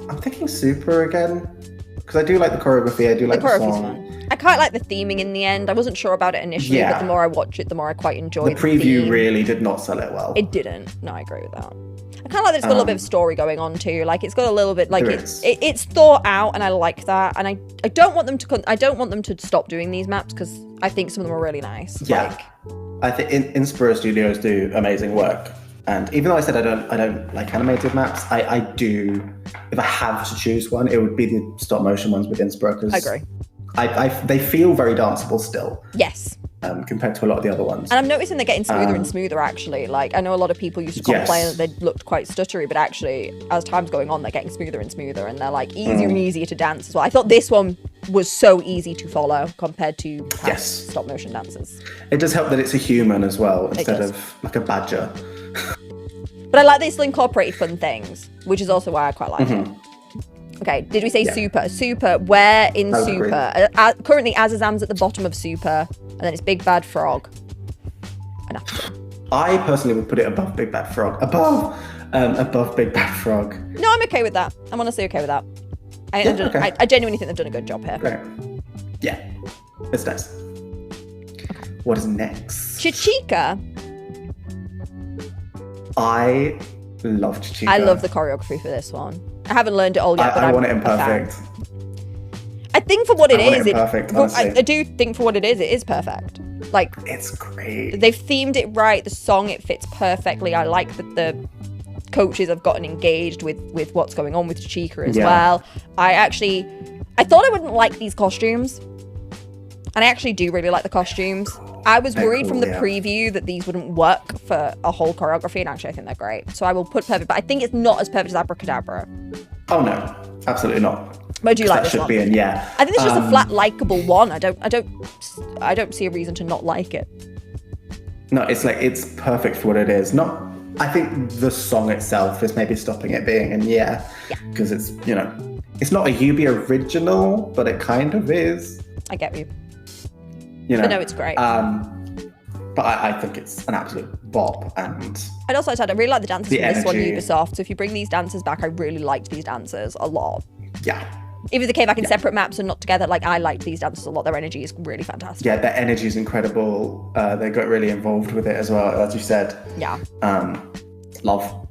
[SPEAKER 2] I'm thinking Super again. Because I do like the choreography, I do like the
[SPEAKER 1] choreography's
[SPEAKER 2] song.
[SPEAKER 1] fun. I quite like the theming in the end. I wasn't sure about it initially, but the more I watch it, the more I quite enjoy
[SPEAKER 2] The preview
[SPEAKER 1] theme.
[SPEAKER 2] really did not sell it well.
[SPEAKER 1] It didn't. No, I agree with that. I kind of like that it's got a little bit of story going on too. Like it's got a little bit like it's thought out, and I like that. And I don't want them to stop doing these maps because I think some of them are really nice.
[SPEAKER 2] Yeah, I think Inspiro Studios do amazing work. And even though I said I don't like animated maps, I do. If I have to choose one, it would be the stop motion ones with Inspiro.
[SPEAKER 1] I agree.
[SPEAKER 2] They feel very danceable still.
[SPEAKER 1] Yes.
[SPEAKER 2] Compared to a lot of the other ones.
[SPEAKER 1] And I'm noticing they're getting smoother and smoother, actually. Like, I know a lot of people used to complain that they looked quite stuttery, but actually, as time's going on, they're getting smoother and smoother, and they're, like, easier and easier to dance as well. I thought this one was so easy to follow compared to past stop-motion dances.
[SPEAKER 2] It does help that it's a human as well, instead of, like, a badger.
[SPEAKER 1] But I like they still incorporated fun things, which is also why I quite like it. Okay, did we say Super? Super, where in Super? Currently, Azazam's at the bottom of Super, and then it's Big Bad Frog. And after.
[SPEAKER 2] I personally would put it above Big Bad Frog. Above Big Bad Frog.
[SPEAKER 1] No, I'm okay with that. I'm honestly okay with that. I genuinely think they've done a good job here.
[SPEAKER 2] Great. Yeah, it's nice. Okay. What is next?
[SPEAKER 1] Chichika.
[SPEAKER 2] I love Chichika.
[SPEAKER 1] I love the choreography for this one. I haven't learned it all yet, but
[SPEAKER 2] I want it in perfect.
[SPEAKER 1] I think for what it is,
[SPEAKER 2] honestly.
[SPEAKER 1] I do think for what it is perfect. Like,
[SPEAKER 2] it's great.
[SPEAKER 1] They've themed it right. The song, it fits perfectly. I like that the coaches have gotten engaged with what's going on with Chichika as well. I thought I wouldn't like these costumes, and I actually do really like the costumes. I was worried from the preview that these wouldn't work for a whole choreography, and actually I think they're great. So I will put perfect, but I think it's not as perfect as Abracadabra.
[SPEAKER 2] Oh no, absolutely not.
[SPEAKER 1] But I do like this
[SPEAKER 2] one. That should be in, I
[SPEAKER 1] think it's just a flat, likable one. I don't see a reason to not like it.
[SPEAKER 2] No, it's perfect for what it is. I think the song itself is maybe stopping it being in, because it's it's not a Yubi original, but it kind of is.
[SPEAKER 1] I get you.
[SPEAKER 2] But
[SPEAKER 1] no, it's great.
[SPEAKER 2] But I think it's an absolute bop, and
[SPEAKER 1] I'd also add I really like the dancers from this one, Ubisoft. So if you bring these dancers back, I really liked these dancers a lot.
[SPEAKER 2] Yeah.
[SPEAKER 1] Even if they came back in separate maps and not together, like I liked these dancers a lot. Their energy is really fantastic.
[SPEAKER 2] Yeah, their energy is incredible. They got really involved with it as well, as you said.
[SPEAKER 1] Yeah.
[SPEAKER 2] Love.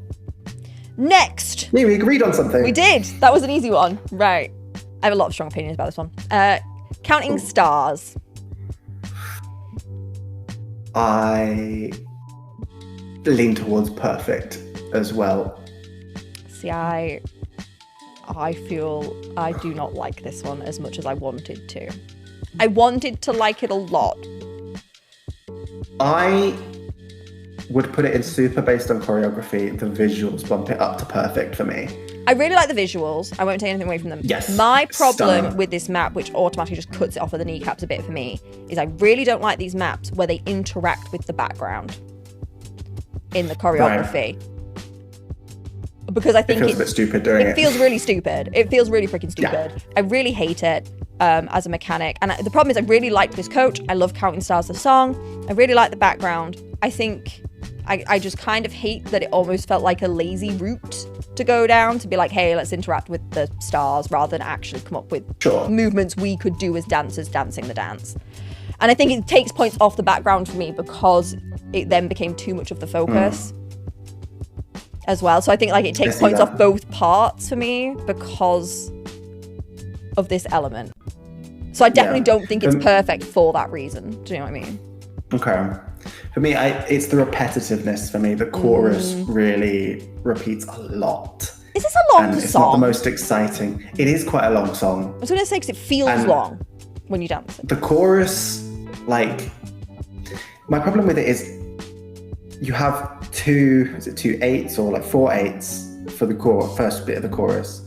[SPEAKER 3] Next.
[SPEAKER 2] Yeah, we agreed on something.
[SPEAKER 1] We did. That was an easy one. Right. I have a lot of strong opinions about this one. Counting stars.
[SPEAKER 2] I lean towards perfect as well.
[SPEAKER 1] See, I feel I do not like this one as much as I wanted to. I wanted to like it a lot.
[SPEAKER 2] I would put it in super based on choreography. The visuals bump it up to perfect for me.
[SPEAKER 1] I really like the visuals. I won't take anything away from them.
[SPEAKER 2] Yes.
[SPEAKER 1] My problem with this map, which automatically just cuts it off of the kneecaps a bit for me, is I really don't like these maps where they interact with the background in the choreography. Right. Because I think
[SPEAKER 2] it feels a bit stupid doing it.
[SPEAKER 1] It feels really stupid. It feels really freaking stupid. Yeah. I really hate it as a mechanic. And the problem is I really liked this coach. I love Counting Stars, the song. I really like the background. I think I just kind of hate that it almost felt like a lazy route to go down, to be like, hey, let's interact with the stars rather than actually come up with movements we could do as dancers dancing the dance. And I think it takes points off the background for me because it then became too much of the focus as well. So I think like it takes points off both parts for me because of this element. So I definitely don't think it's perfect for that reason. Do you know what I mean?
[SPEAKER 2] Okay. For me, it's the repetitiveness for me. The chorus really repeats a lot.
[SPEAKER 1] Is this a long
[SPEAKER 2] and it's
[SPEAKER 1] song?
[SPEAKER 2] Not the most exciting. It is quite a long song.
[SPEAKER 1] I was going to say because it feels long when you dance it.
[SPEAKER 2] The chorus, like, my problem with it is you have two 8s or like 4 8s for the first bit of the chorus,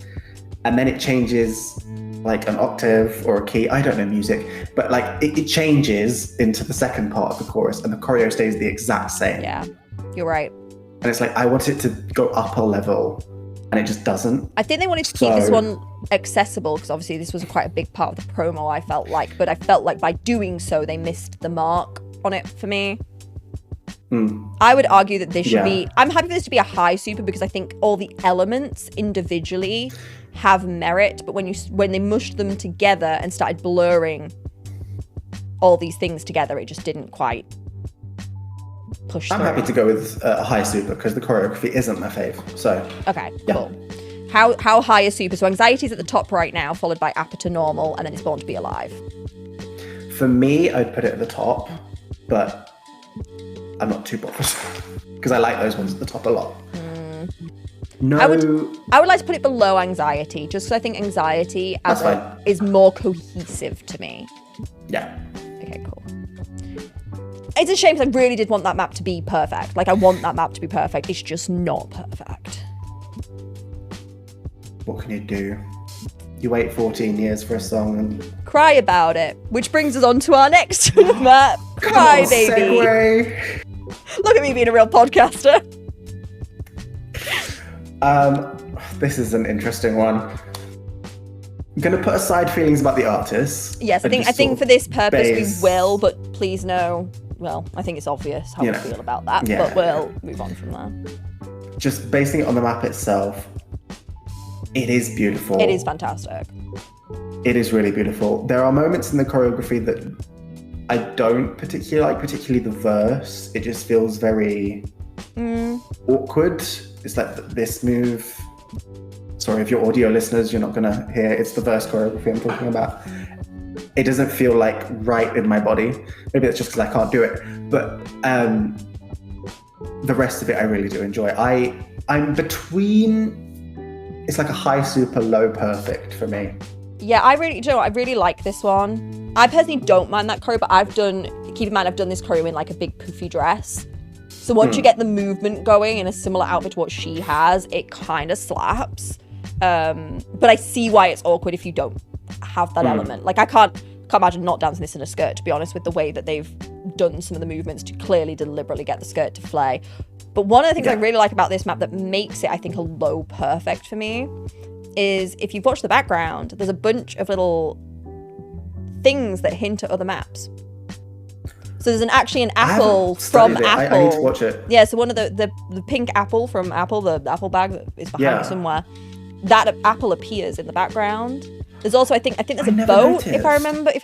[SPEAKER 2] and then it changes like an octave or a key. I don't know music, but like it changes into the second part of the chorus, and the choreo stays the exact same.
[SPEAKER 1] Yeah, you're right.
[SPEAKER 2] And it's like I want it to go up a level, and it just doesn't.
[SPEAKER 1] I think they wanted to keep this one accessible because obviously this was quite a big part of the promo, I felt like. But I felt like by doing so, they missed the mark on it for me. I would argue that this should be... I'm happy for this to be a high super because I think all the elements individually have merit. But when they mushed them together and started blurring all these things together, it just didn't quite push through.
[SPEAKER 2] I'm happy to go with a high super because the choreography isn't my fave. So
[SPEAKER 1] okay, cool. How high is super? So Anxiety's at the top right now, followed by Appa to Normal, and then it's Born to Be Alive.
[SPEAKER 2] For me, I'd put it at the top, but I'm not too bothered because I like those ones at the top a lot. No,
[SPEAKER 1] I would like to put it below Anxiety, just because I think Anxiety is more cohesive to me.
[SPEAKER 2] Yeah.
[SPEAKER 1] Okay, cool. It's a shame because I really did want that map to be perfect. Like, I want that map to be perfect. It's just not perfect.
[SPEAKER 2] What can you do? You wait 14 years for a song and...
[SPEAKER 1] Cry about it. Which brings us on to our next map. Cry, baby.
[SPEAKER 2] Segue.
[SPEAKER 1] Look at me being a real podcaster.
[SPEAKER 2] This is an interesting one. I'm going to put aside feelings about the artists.
[SPEAKER 1] Yes, I think for this purpose we will, but please know... Well, I think it's obvious how we feel about that, but we'll move on from there.
[SPEAKER 2] Just basing it on the map itself, it is beautiful.
[SPEAKER 1] It is fantastic.
[SPEAKER 2] It is really beautiful. There are moments in the choreography that I don't particularly like, particularly the verse. It just feels very awkward. It's like this move. Sorry, if you're audio listeners, you're not going to hear. It's the verse choreography I'm talking about. It doesn't feel like right in my body. Maybe that's just because I can't do it. But the rest of it I really do enjoy. I'm between... It's like a high super, low perfect for me. Yeah,
[SPEAKER 1] I really like this one. I personally don't mind that choreo, but keep in mind I've done this choreo in like a big poofy dress. So once you get the movement going in a similar outfit to what she has, it kind of slaps. But I see why it's awkward if you don't have that element. Like I can't imagine not dancing this in a skirt, to be honest, with the way that they've done some of the movements to clearly deliberately get the skirt to flay. But one of the things I really like about this map that makes it, I think, a low perfect for me is if you've watched the background, there's a bunch of little things that hint at other maps. So there's actually an apple from Apple.
[SPEAKER 2] I need to watch it.
[SPEAKER 1] Yeah, so one of the pink apple from Apple, the apple bag that is behind me somewhere, that apple appears in the background. There's also, I think there's a boat, if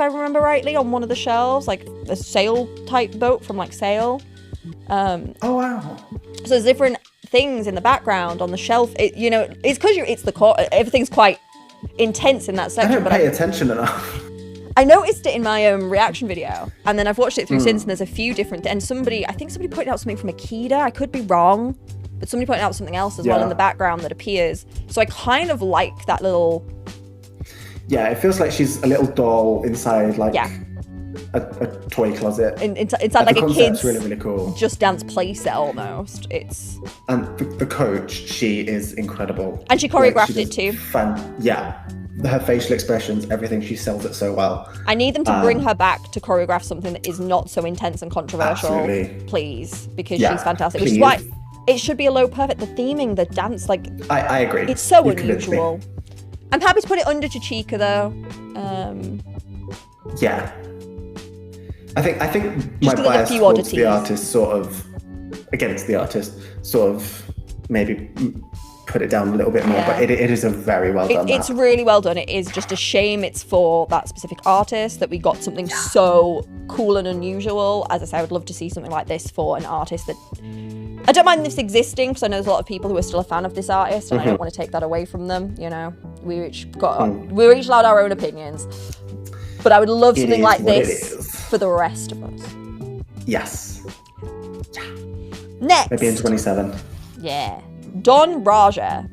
[SPEAKER 1] I remember rightly, on one of the shelves, like a sail type boat from like Sail.
[SPEAKER 2] Oh wow!
[SPEAKER 1] So there's different things in the background on the shelf. It's because everything's quite intense in that section.
[SPEAKER 2] I don't pay attention enough.
[SPEAKER 1] I noticed it in my reaction video, and then I've watched it through since, and there's a few different... And I think somebody pointed out something from Akita. I could be wrong, but somebody pointed out something else as well in the background that appears. So I kind of like that little...
[SPEAKER 2] Yeah, it feels like she's a little doll inside, like, a toy closet.
[SPEAKER 1] Inside like a kid's
[SPEAKER 2] really, really cool.
[SPEAKER 1] Just Dance playset almost. It's...
[SPEAKER 2] And the coach, she is incredible.
[SPEAKER 1] And she choreographed it too.
[SPEAKER 2] Her facial expressions, everything, she sells it so well.
[SPEAKER 1] I need them to bring her back to choreograph something that is not so intense and controversial.
[SPEAKER 2] Absolutely.
[SPEAKER 1] Please, because she's fantastic. Which is why it should be a low perfect. The theming, the dance, like...
[SPEAKER 2] I agree.
[SPEAKER 1] It's so unusual. I'm happy to put it under Chichika though.
[SPEAKER 2] Yeah. I think my bias towards the artist sort of... Against the artist, sort of maybe put it down a little bit more, but it is a very well done
[SPEAKER 1] It's
[SPEAKER 2] map.
[SPEAKER 1] really well done. It is just a shame it's for that specific artist that we got something so cool and unusual. As I say, I would love to see something like this for an artist that... I don't mind this existing, because I know there's a lot of people who are still a fan of this artist, and I don't want to take that away from them, you know. We're each allowed our own opinions. But I would love something like this for the rest of us.
[SPEAKER 2] Yes.
[SPEAKER 1] Next.
[SPEAKER 2] Maybe in 27.
[SPEAKER 1] Yeah. Don Raja.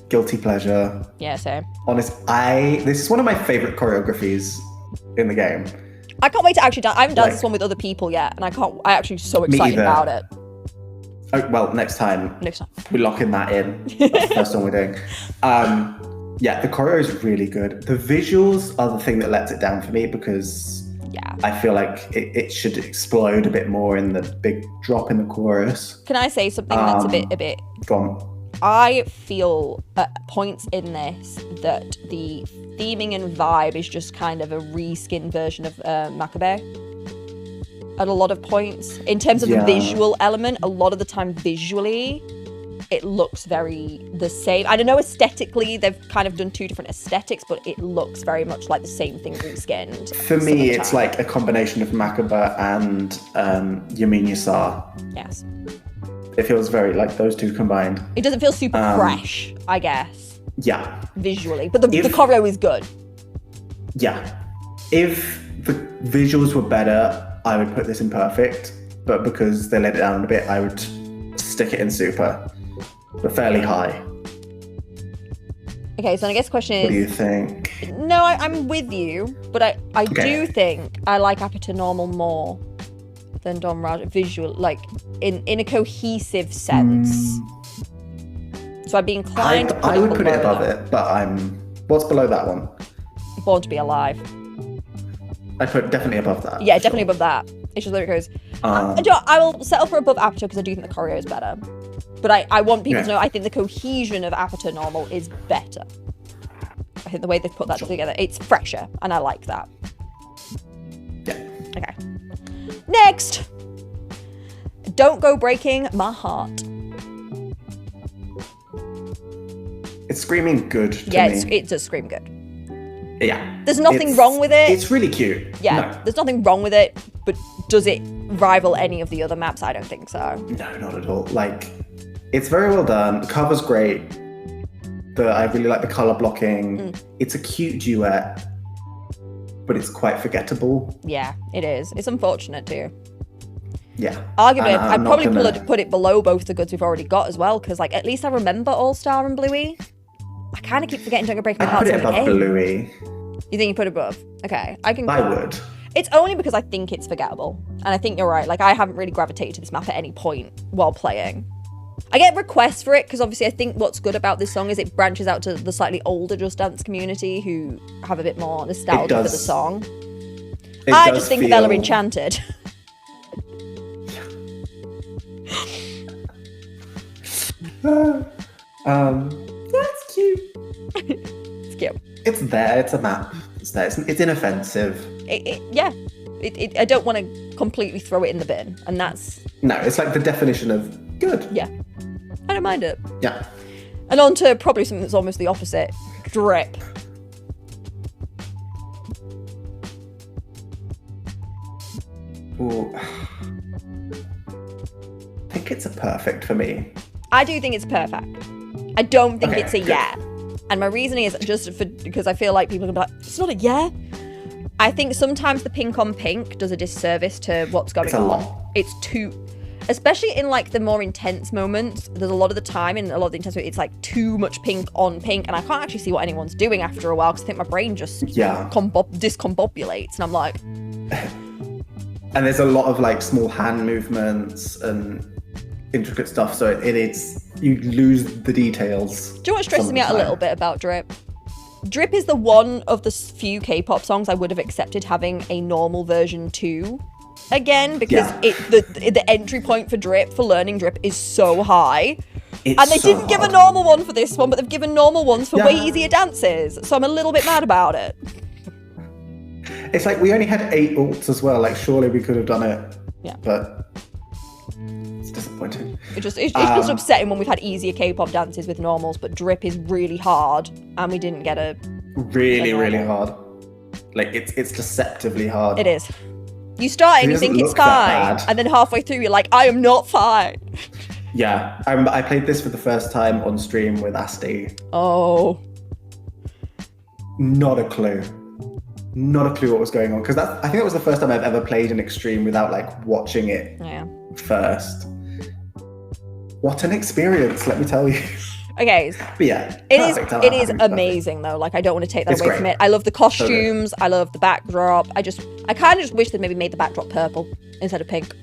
[SPEAKER 2] Guilty pleasure.
[SPEAKER 1] Yeah, same.
[SPEAKER 2] This is one of my favourite choreographies in the game.
[SPEAKER 1] I can't wait to actually dance. I haven't danced this one with other people yet, and I actually so excited about it.
[SPEAKER 2] Oh, well, next time. We're locking that in. That's the first one we're doing. Yeah, the choreo is really good. The visuals are the thing that lets it down for me, because I feel like it should explode a bit more in the big drop in the chorus.
[SPEAKER 1] Can I say something that's a bit...
[SPEAKER 2] Go on.
[SPEAKER 1] I feel at points in this that the theming and vibe is just kind of a reskin version of Maccabee. At a lot of points. In terms of the visual element, a lot of the time visually, it looks very the same. I don't know, aesthetically, they've kind of done two different aesthetics, but it looks very much like the same thing reskinned.
[SPEAKER 2] For me, it's like a combination of Maccabee and Yamin Yasar.
[SPEAKER 1] Yes.
[SPEAKER 2] It feels very like those two combined.
[SPEAKER 1] It doesn't feel super fresh, I guess.
[SPEAKER 2] Yeah.
[SPEAKER 1] Visually. But the choreo is good.
[SPEAKER 2] Yeah. If the visuals were better, I would put this in perfect. But because they let it down a bit, I would stick it in super. But fairly high.
[SPEAKER 1] Okay, so I guess the question is...
[SPEAKER 2] What do you think?
[SPEAKER 1] No, I'm with you. But I do think I like Apatow Normal more than Don Raja visual, like in a cohesive sense. So I'd be inclined to put
[SPEAKER 2] I
[SPEAKER 1] it
[SPEAKER 2] would put it above
[SPEAKER 1] that.
[SPEAKER 2] it, but what's below that one?
[SPEAKER 1] Born to Be Alive.
[SPEAKER 2] I'd put definitely above that.
[SPEAKER 1] Yeah, definitely above that. It's just there it goes. I will settle for above Apatow because I do think the choreo is better. But I want people to know I think the cohesion of Apatow Normal is better. I think the way they've put that together, it's fresher, and I like that.
[SPEAKER 2] Yeah.
[SPEAKER 1] Okay. Next! Don't Go Breaking My Heart.
[SPEAKER 2] It's screaming good to me.
[SPEAKER 1] It does scream good.
[SPEAKER 2] Yeah.
[SPEAKER 1] There's nothing wrong with it.
[SPEAKER 2] It's really cute.
[SPEAKER 1] Yeah,
[SPEAKER 2] No.
[SPEAKER 1] there's nothing wrong with it, but does it rival any of the other maps? I don't think so.
[SPEAKER 2] No, not at all. Like, it's very well done. The cover's great. I really like the colour blocking. It's a cute duet, but it's quite forgettable.
[SPEAKER 1] Yeah, it is. It's unfortunate too.
[SPEAKER 2] Yeah.
[SPEAKER 1] Arguably, I'd probably put it below both the goods we've already got as well, because like at least I remember All Star and Bluey. I kind of keep forgetting Don't Go Breaking My Heart.
[SPEAKER 2] I'd put it above Bluey.
[SPEAKER 1] You think you put it above? Okay,
[SPEAKER 2] I would.
[SPEAKER 1] It's only because I think it's forgettable, and I think you're right. Like I haven't really gravitated to this map at any point while playing. I get requests for it because obviously I think what's good about this song is it branches out to the slightly older Just Dance community who have a bit more nostalgia for the song. I just think Bella Enchanted.
[SPEAKER 2] That's cute.
[SPEAKER 1] It's cute.
[SPEAKER 2] It's there. It's a map. It's there. It's inoffensive.
[SPEAKER 1] I don't want to completely throw it in the bin, and that's...
[SPEAKER 2] No, it's like the definition of good.
[SPEAKER 1] Yeah. I don't mind it.
[SPEAKER 2] Yeah.
[SPEAKER 1] And on to probably something that's almost the opposite. Drip.
[SPEAKER 2] Ooh. I think it's a perfect for me.
[SPEAKER 1] I do think it's perfect. I don't think it's a
[SPEAKER 2] good.
[SPEAKER 1] yeah. And my reasoning is because I feel like people are going to be like, it's not a yeah. I think sometimes the pink on pink does a disservice to what's going
[SPEAKER 2] It's a
[SPEAKER 1] on.
[SPEAKER 2] lot.
[SPEAKER 1] It's too, especially in like the more intense moments, there's a lot of the time in a lot of the intense moments, it's like too much pink on pink, and I can't actually see what anyone's doing after a while because I think my brain just discombobulates, and I'm like...
[SPEAKER 2] And there's a lot of like small hand movements and intricate stuff, so it's you lose the details.
[SPEAKER 1] Do you know what stresses me out a little bit about Drip? Drip is the one of the few K-pop songs I would have accepted having a normal version too. Again, because the entry point for Drip, for learning Drip, is so high. And they didn't give a normal one for this one, but they've given normal ones for way easier dances. So I'm a little bit mad about it.
[SPEAKER 2] It's like we only had 8 alts as well. Like surely we could have done it.
[SPEAKER 1] Yeah.
[SPEAKER 2] But It's disappointing.
[SPEAKER 1] It's just upsetting when we've had easier K-pop dances with normals, but Drip is really hard, and we didn't get a
[SPEAKER 2] really hard. Like it's deceptively hard.
[SPEAKER 1] It is. You start and you think it's fine, and then halfway through you're like, I am not fine.
[SPEAKER 2] Yeah, I played this for the first time on stream with Asti.
[SPEAKER 1] Oh.
[SPEAKER 2] Not a clue what was going on, because I think that was the first time I've ever played an Extreme without like watching it first. What an experience, let me tell you.
[SPEAKER 1] Okay.
[SPEAKER 2] But yeah,
[SPEAKER 1] it is amazing though. Like, I don't want to take that away from it. I love the costumes. I love the backdrop. I kind of just wish they'd maybe made the backdrop purple instead of pink.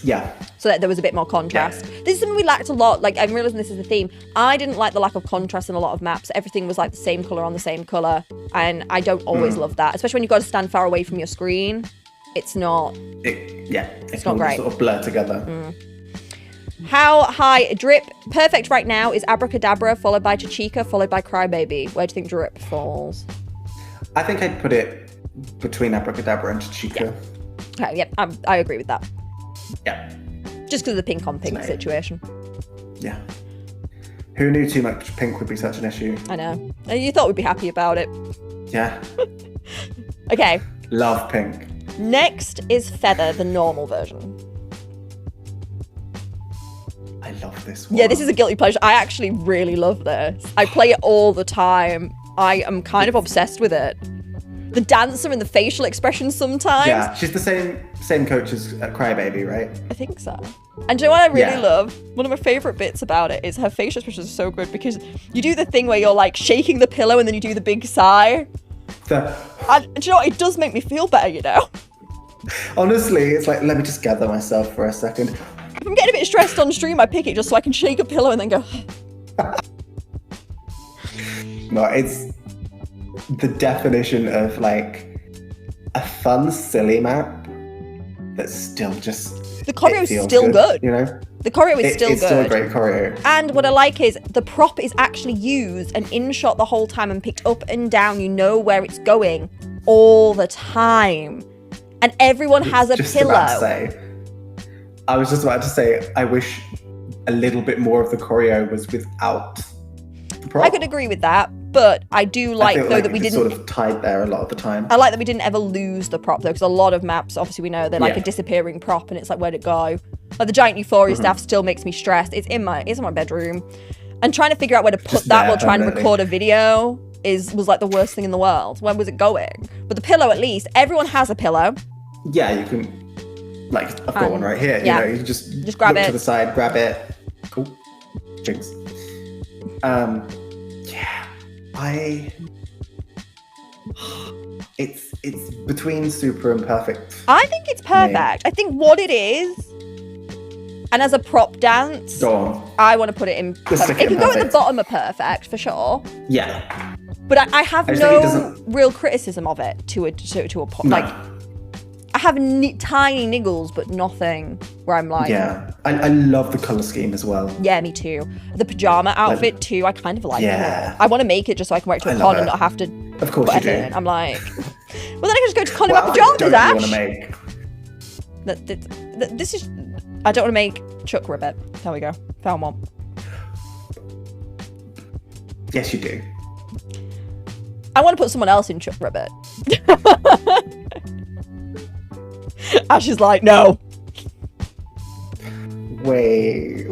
[SPEAKER 2] Yeah.
[SPEAKER 1] So that there was a bit more contrast. Yeah. This is something we lacked a lot. Like, I'm realizing this is the theme. I didn't like the lack of contrast in a lot of maps. Everything was like the same color on the same color, and I don't always love that, especially when you've got to stand far away from your screen. It's not.
[SPEAKER 2] It's
[SPEAKER 1] not great.
[SPEAKER 2] Sort of blur together.
[SPEAKER 1] How high Drip? Perfect right now is Abracadabra, followed by Chichica, followed by Crybaby. Where do you think Drip falls?
[SPEAKER 2] I think I'd put it between Abracadabra and Chichica.
[SPEAKER 1] Yeah. Okay, yeah, I agree with that.
[SPEAKER 2] Yeah.
[SPEAKER 1] Just because of the pink on pink situation.
[SPEAKER 2] Yeah. Who knew too much pink would be such an issue?
[SPEAKER 1] I know. You thought we'd be happy about it.
[SPEAKER 2] Yeah.
[SPEAKER 1] Okay.
[SPEAKER 2] Love pink.
[SPEAKER 1] Next is Feather, the normal version.
[SPEAKER 2] I love this one.
[SPEAKER 1] Yeah, this is a guilty pleasure. I actually really love this. I play it all the time. I am kind of obsessed with it. The dancer and the facial expressions sometimes.
[SPEAKER 2] Yeah, she's the same coach as Crybaby, right?
[SPEAKER 1] I think so. And do you know what I really love? One of my favourite bits about it is her facial expressions are so good, because you do the thing where you're like shaking the pillow and then you do the big sigh. And do you know what? It does make me feel better, you know?
[SPEAKER 2] Honestly, it's like, let me just gather myself for a second.
[SPEAKER 1] If I'm getting a bit stressed on stream, I pick it just so I can shake a pillow and then go.
[SPEAKER 2] No, it's the definition of like a fun, silly map that's still just.
[SPEAKER 1] The choreo is still good.
[SPEAKER 2] You know?
[SPEAKER 1] The choreo is still good.
[SPEAKER 2] It's still a great choreo.
[SPEAKER 1] And what I like is the prop is actually used and in shot the whole time and picked up and down. You know where it's going all the time. And everyone has a pillow.
[SPEAKER 2] I was just about to say, I wish a little bit more of the choreo was without the prop.
[SPEAKER 1] I could agree with that, but I do like though that we didn't
[SPEAKER 2] sort of tied there a lot of the time.
[SPEAKER 1] I like that we didn't ever lose the prop though, because a lot of maps, obviously we know they're like a disappearing prop, and it's like, where'd it go? Like the giant Euphoria staff still makes me stressed. It's in my bedroom, and trying to figure out where to put that while trying to record a video was like the worst thing in the world. Where was it going? But the pillow, at least everyone has a pillow.
[SPEAKER 2] Yeah, you can. Like, I've got one right here. You know, you can just
[SPEAKER 1] grab
[SPEAKER 2] look
[SPEAKER 1] it
[SPEAKER 2] to the side, grab it. Cool. Jinx. It's between super and perfect.
[SPEAKER 1] I think it's perfect. I think what it is, and as a prop dance, I want to put it in perfect. It can go at the bottom of perfect for sure.
[SPEAKER 2] Yeah.
[SPEAKER 1] But I have no real criticism of it to a point. No. Like, I have tiny niggles, but nothing where I'm like...
[SPEAKER 2] Yeah, I love the colour scheme as well.
[SPEAKER 1] Yeah, me too. The pyjama outfit too, I kind of like it. I want to make it just so I can wear it to a con and not have to
[SPEAKER 2] of course
[SPEAKER 1] put
[SPEAKER 2] you do.
[SPEAKER 1] in. I'm like... Well, then I can just go to con in my pyjamas, Ash!
[SPEAKER 2] Want to make?
[SPEAKER 1] This is... I don't want to make Chuck Ribbit. There we go. Found one.
[SPEAKER 2] Yes, you do.
[SPEAKER 1] I want to put someone else in Chuck Ribbit. Ash is like, no.
[SPEAKER 2] Wait.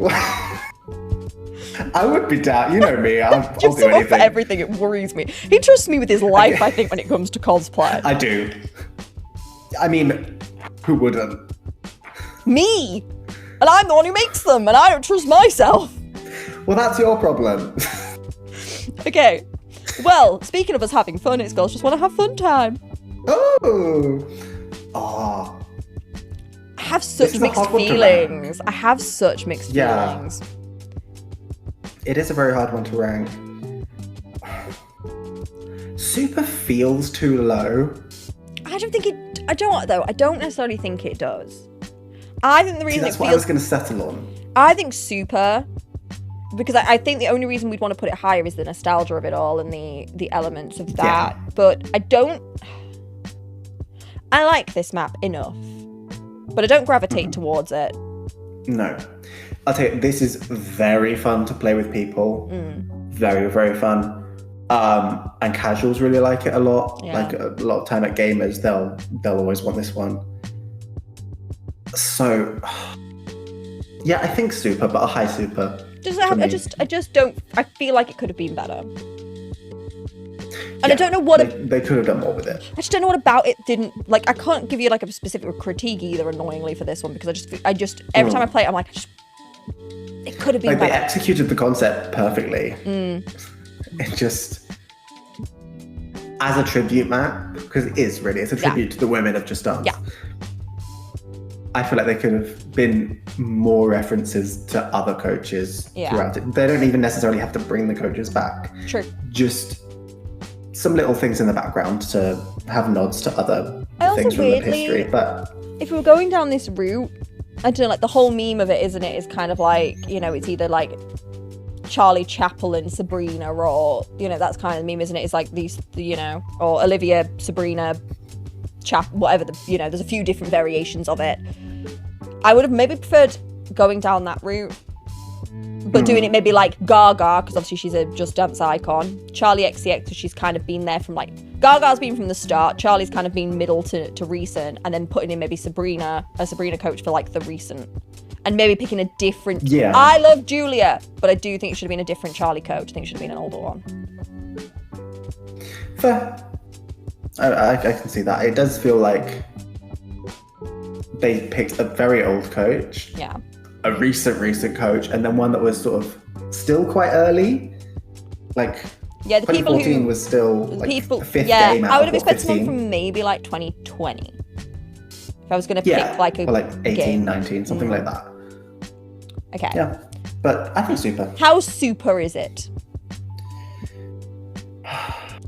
[SPEAKER 2] I would be down. You know me. I'll do anything.
[SPEAKER 1] For everything, it worries me. He trusts me with his life, I think, when it comes to cosplay.
[SPEAKER 2] I do. I mean, who wouldn't?
[SPEAKER 1] Me. And I'm the one who makes them, and I don't trust myself.
[SPEAKER 2] Well, that's your problem.
[SPEAKER 1] Okay. Well, speaking of us having fun, it's girls just want to have fun time.
[SPEAKER 2] Oh.
[SPEAKER 1] I have such mixed feelings. I have such mixed feelings.
[SPEAKER 2] It is a very hard one to rank. Super feels too low.
[SPEAKER 1] I don't think it... I don't necessarily think it does. I think the reason
[SPEAKER 2] that's what I was going to settle on.
[SPEAKER 1] I think super... Because I think the only reason we'd want to put it higher is the nostalgia of it all and the elements of that. Yeah. But I don't... I like this map enough. But I don't gravitate towards it.
[SPEAKER 2] No. I'll tell you, this is very fun to play with people. Very, very fun. And casuals really like it a lot.
[SPEAKER 1] Yeah.
[SPEAKER 2] Like a lot of time at gamers, they'll always want this one. So, yeah, I think super, but a high super.
[SPEAKER 1] I just don't. I feel like it could have been better. And I don't know what
[SPEAKER 2] they could have done more with it.
[SPEAKER 1] I just don't know what about it didn't, like, I can't give you like a specific critique either, annoyingly, for this one, because I just every time I play it, I'm like, it could have been better.
[SPEAKER 2] They executed the concept perfectly. It just, as a tribute map, because it's a tribute to the women of Just Dance.
[SPEAKER 1] Yeah.
[SPEAKER 2] I feel like there could have been more references to other coaches throughout it. They don't even necessarily have to bring the coaches back.
[SPEAKER 1] Sure.
[SPEAKER 2] Just some little things in the background to have nods to other things from the history. But
[SPEAKER 1] if we were going down this route, I don't know, like the whole meme of it, isn't it, is kind of like, you know, it's either like Charlie Chappell and Sabrina, or, you know, that's kind of the meme, isn't it? It's like these, you know, or Olivia, Sabrina, whatever, there's a few different variations of it. I would have maybe preferred going down that route, but doing it maybe like Gaga, because obviously she's a Just Dance icon. Charli XCX, because she's kind of been there from like, Gaga's been from the start, Charlie's kind of been middle to recent, and then putting in maybe a Sabrina coach for like the recent. And maybe picking a different...
[SPEAKER 2] Yeah.
[SPEAKER 1] I love Julia, but I do think it should have been a different Charlie coach. I think it should have been an older one.
[SPEAKER 2] Fair. I can see that. It does feel like they picked a very old coach.
[SPEAKER 1] Yeah.
[SPEAKER 2] A recent coach, and then one that was sort of still quite early. Like,
[SPEAKER 1] yeah, the
[SPEAKER 2] 2014
[SPEAKER 1] people who...
[SPEAKER 2] was still like the fifth game out
[SPEAKER 1] I would have
[SPEAKER 2] of
[SPEAKER 1] expected
[SPEAKER 2] 15.
[SPEAKER 1] someone from maybe like 2020. If I was going to pick like a
[SPEAKER 2] or like 18,
[SPEAKER 1] game.
[SPEAKER 2] 19, something like that.
[SPEAKER 1] Okay.
[SPEAKER 2] Yeah, but I think super.
[SPEAKER 1] How super is it?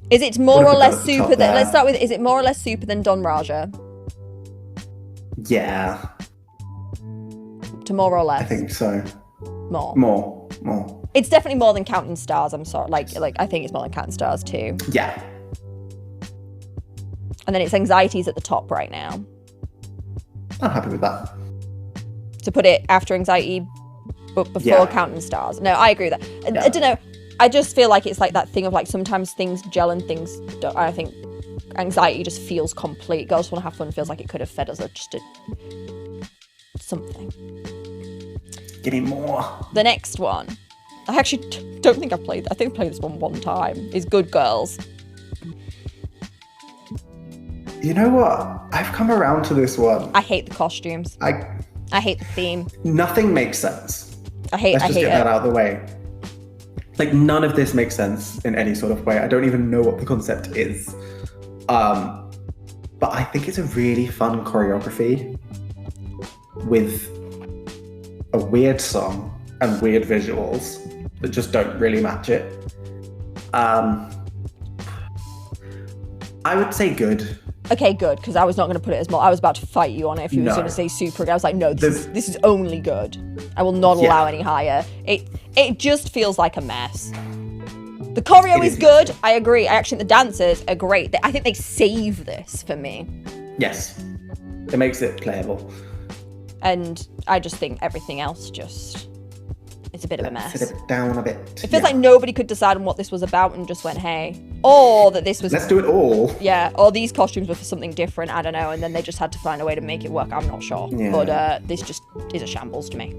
[SPEAKER 1] Is it more or less super than... Let's start with, is it more or less super than Don Raja?
[SPEAKER 2] Yeah.
[SPEAKER 1] To more or less?
[SPEAKER 2] I think so.
[SPEAKER 1] More.
[SPEAKER 2] More.
[SPEAKER 1] It's definitely more than Counting Stars, I'm sorry. Like I think it's more than Counting Stars too.
[SPEAKER 2] Yeah.
[SPEAKER 1] And then it's Anxiety's at the top right now.
[SPEAKER 2] I'm happy with that.
[SPEAKER 1] To put it after Anxiety, but before Counting Stars. No, I agree with that.
[SPEAKER 2] Yeah.
[SPEAKER 1] I don't know. I just feel like it's like that thing of like sometimes things gel and things don't. I think Anxiety just feels complete. Girls Want to Have Fun feels like it could have fed us just something.
[SPEAKER 2] Give me more.
[SPEAKER 1] The next one, I actually don't think I've played. I think I played this one time. Is Good Girls.
[SPEAKER 2] You know what? I've come around to this one.
[SPEAKER 1] I hate the costumes. I hate the theme.
[SPEAKER 2] Nothing makes sense.
[SPEAKER 1] I hate
[SPEAKER 2] Let's just
[SPEAKER 1] it.
[SPEAKER 2] get that out of the way. Like, none of this makes sense in any sort of way. I don't even know what the concept is. But I think it's a really fun choreography with a weird song and weird visuals that just don't really match it. I would say good.
[SPEAKER 1] Okay, good, because I was not going to put it as more. I was about to fight you on it if you were going to say super. I was like, no, this is only good. I will not allow any higher. It just feels like a mess. The choreo is good. I agree. I actually think the dancers are great. I think they save this for me.
[SPEAKER 2] Yes. It makes it playable.
[SPEAKER 1] And I just think everything else it's a bit of a mess.
[SPEAKER 2] Sit it down a bit.
[SPEAKER 1] It feels like nobody could decide on what this was about and just went, hey. Or that this was...
[SPEAKER 2] Let's do it all.
[SPEAKER 1] Yeah, or these costumes were for something different, I don't know, and then they just had to find a way to make it work, I'm not sure.
[SPEAKER 2] Yeah.
[SPEAKER 1] But this just is a shambles to me.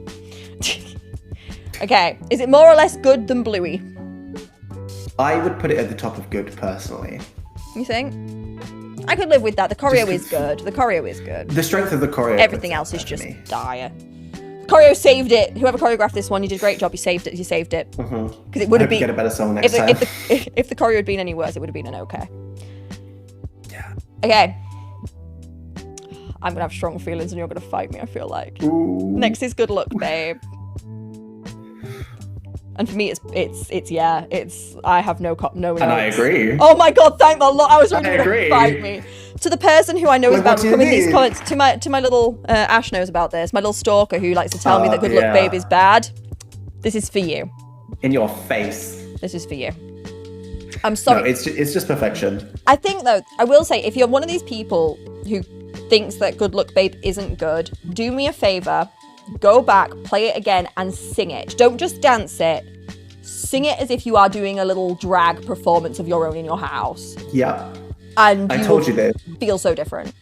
[SPEAKER 1] Okay, is it more or less good than Bluey?
[SPEAKER 2] I would put it at the top of good, personally.
[SPEAKER 1] You think? I could live with that. The choreo is good. The choreo is good.
[SPEAKER 2] The strength of the choreo.
[SPEAKER 1] Everything else is just dire. Choreo saved it. Whoever choreographed this one, you did a great job. You saved it. Because it would have been...
[SPEAKER 2] get a better song next time.
[SPEAKER 1] If the choreo had been any worse, it would have been an okay.
[SPEAKER 2] Yeah.
[SPEAKER 1] Okay. I'm gonna have strong feelings and you're gonna fight me, I feel like.
[SPEAKER 2] Ooh.
[SPEAKER 1] Next is Good Luck, Babe. And for me, I have no notes.
[SPEAKER 2] And I agree.
[SPEAKER 1] Oh my god, thank the Lord. I was ready
[SPEAKER 2] agree.
[SPEAKER 1] to fight me. To the person who I know is about to come in these comments, to my little Ash knows about this, my little stalker who likes to tell me that Good Luck Babe is bad. This is for you.
[SPEAKER 2] In your face.
[SPEAKER 1] This is for you. I'm sorry.
[SPEAKER 2] No, it's just perfection.
[SPEAKER 1] I think though, I will say, if you're one of these people who thinks that Good Luck Babe isn't good, do me a favor, go back, play it again, and sing it. Don't just dance it. Sing it as if you are doing a little drag performance of your own in your house.
[SPEAKER 2] Yeah.
[SPEAKER 1] And
[SPEAKER 2] I told you this.
[SPEAKER 1] Feel so different.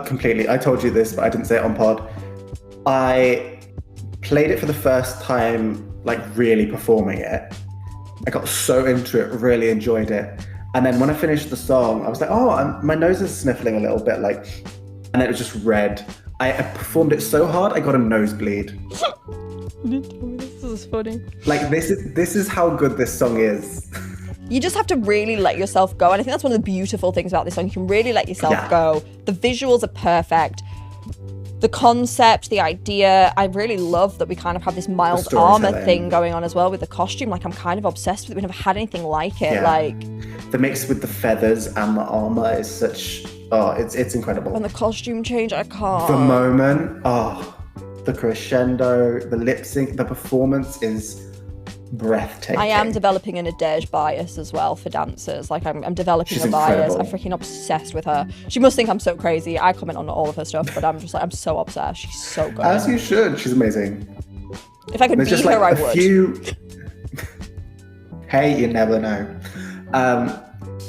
[SPEAKER 2] Completely. I told you this, but I didn't say it on pod. I played it for the first time, like really performing it. I got so into it, really enjoyed it. And then when I finished the song, I was like, oh, my nose is sniffling a little bit, like, and it was just red. I performed it so hard, I got a nosebleed.
[SPEAKER 1] This is funny.
[SPEAKER 2] Like, this is how good this song is.
[SPEAKER 1] You just have to really let yourself go. And I think that's one of the beautiful things about this song. You can really let yourself go. The visuals are perfect. The concept, the idea, I really love that we kind of have this mild armor thing going on as well with the costume. Like, I'm kind of obsessed with it. We never had anything like it. Like,
[SPEAKER 2] the mix with the feathers and the armor is such, it's incredible.
[SPEAKER 1] And the costume change, I can't.
[SPEAKER 2] The moment, the crescendo, the lip sync, the performance is breathtaking.
[SPEAKER 1] I am developing an Adege bias as well for dancers. Like, I'm developing
[SPEAKER 2] She's
[SPEAKER 1] a bias.
[SPEAKER 2] incredible.
[SPEAKER 1] I'm freaking obsessed with her. She must think I'm so crazy. I comment on all of her stuff, but I'm just like, I'm so obsessed. She's so good.
[SPEAKER 2] As you should. She's amazing.
[SPEAKER 1] If I could beat her, I would.
[SPEAKER 2] Hey, you never know.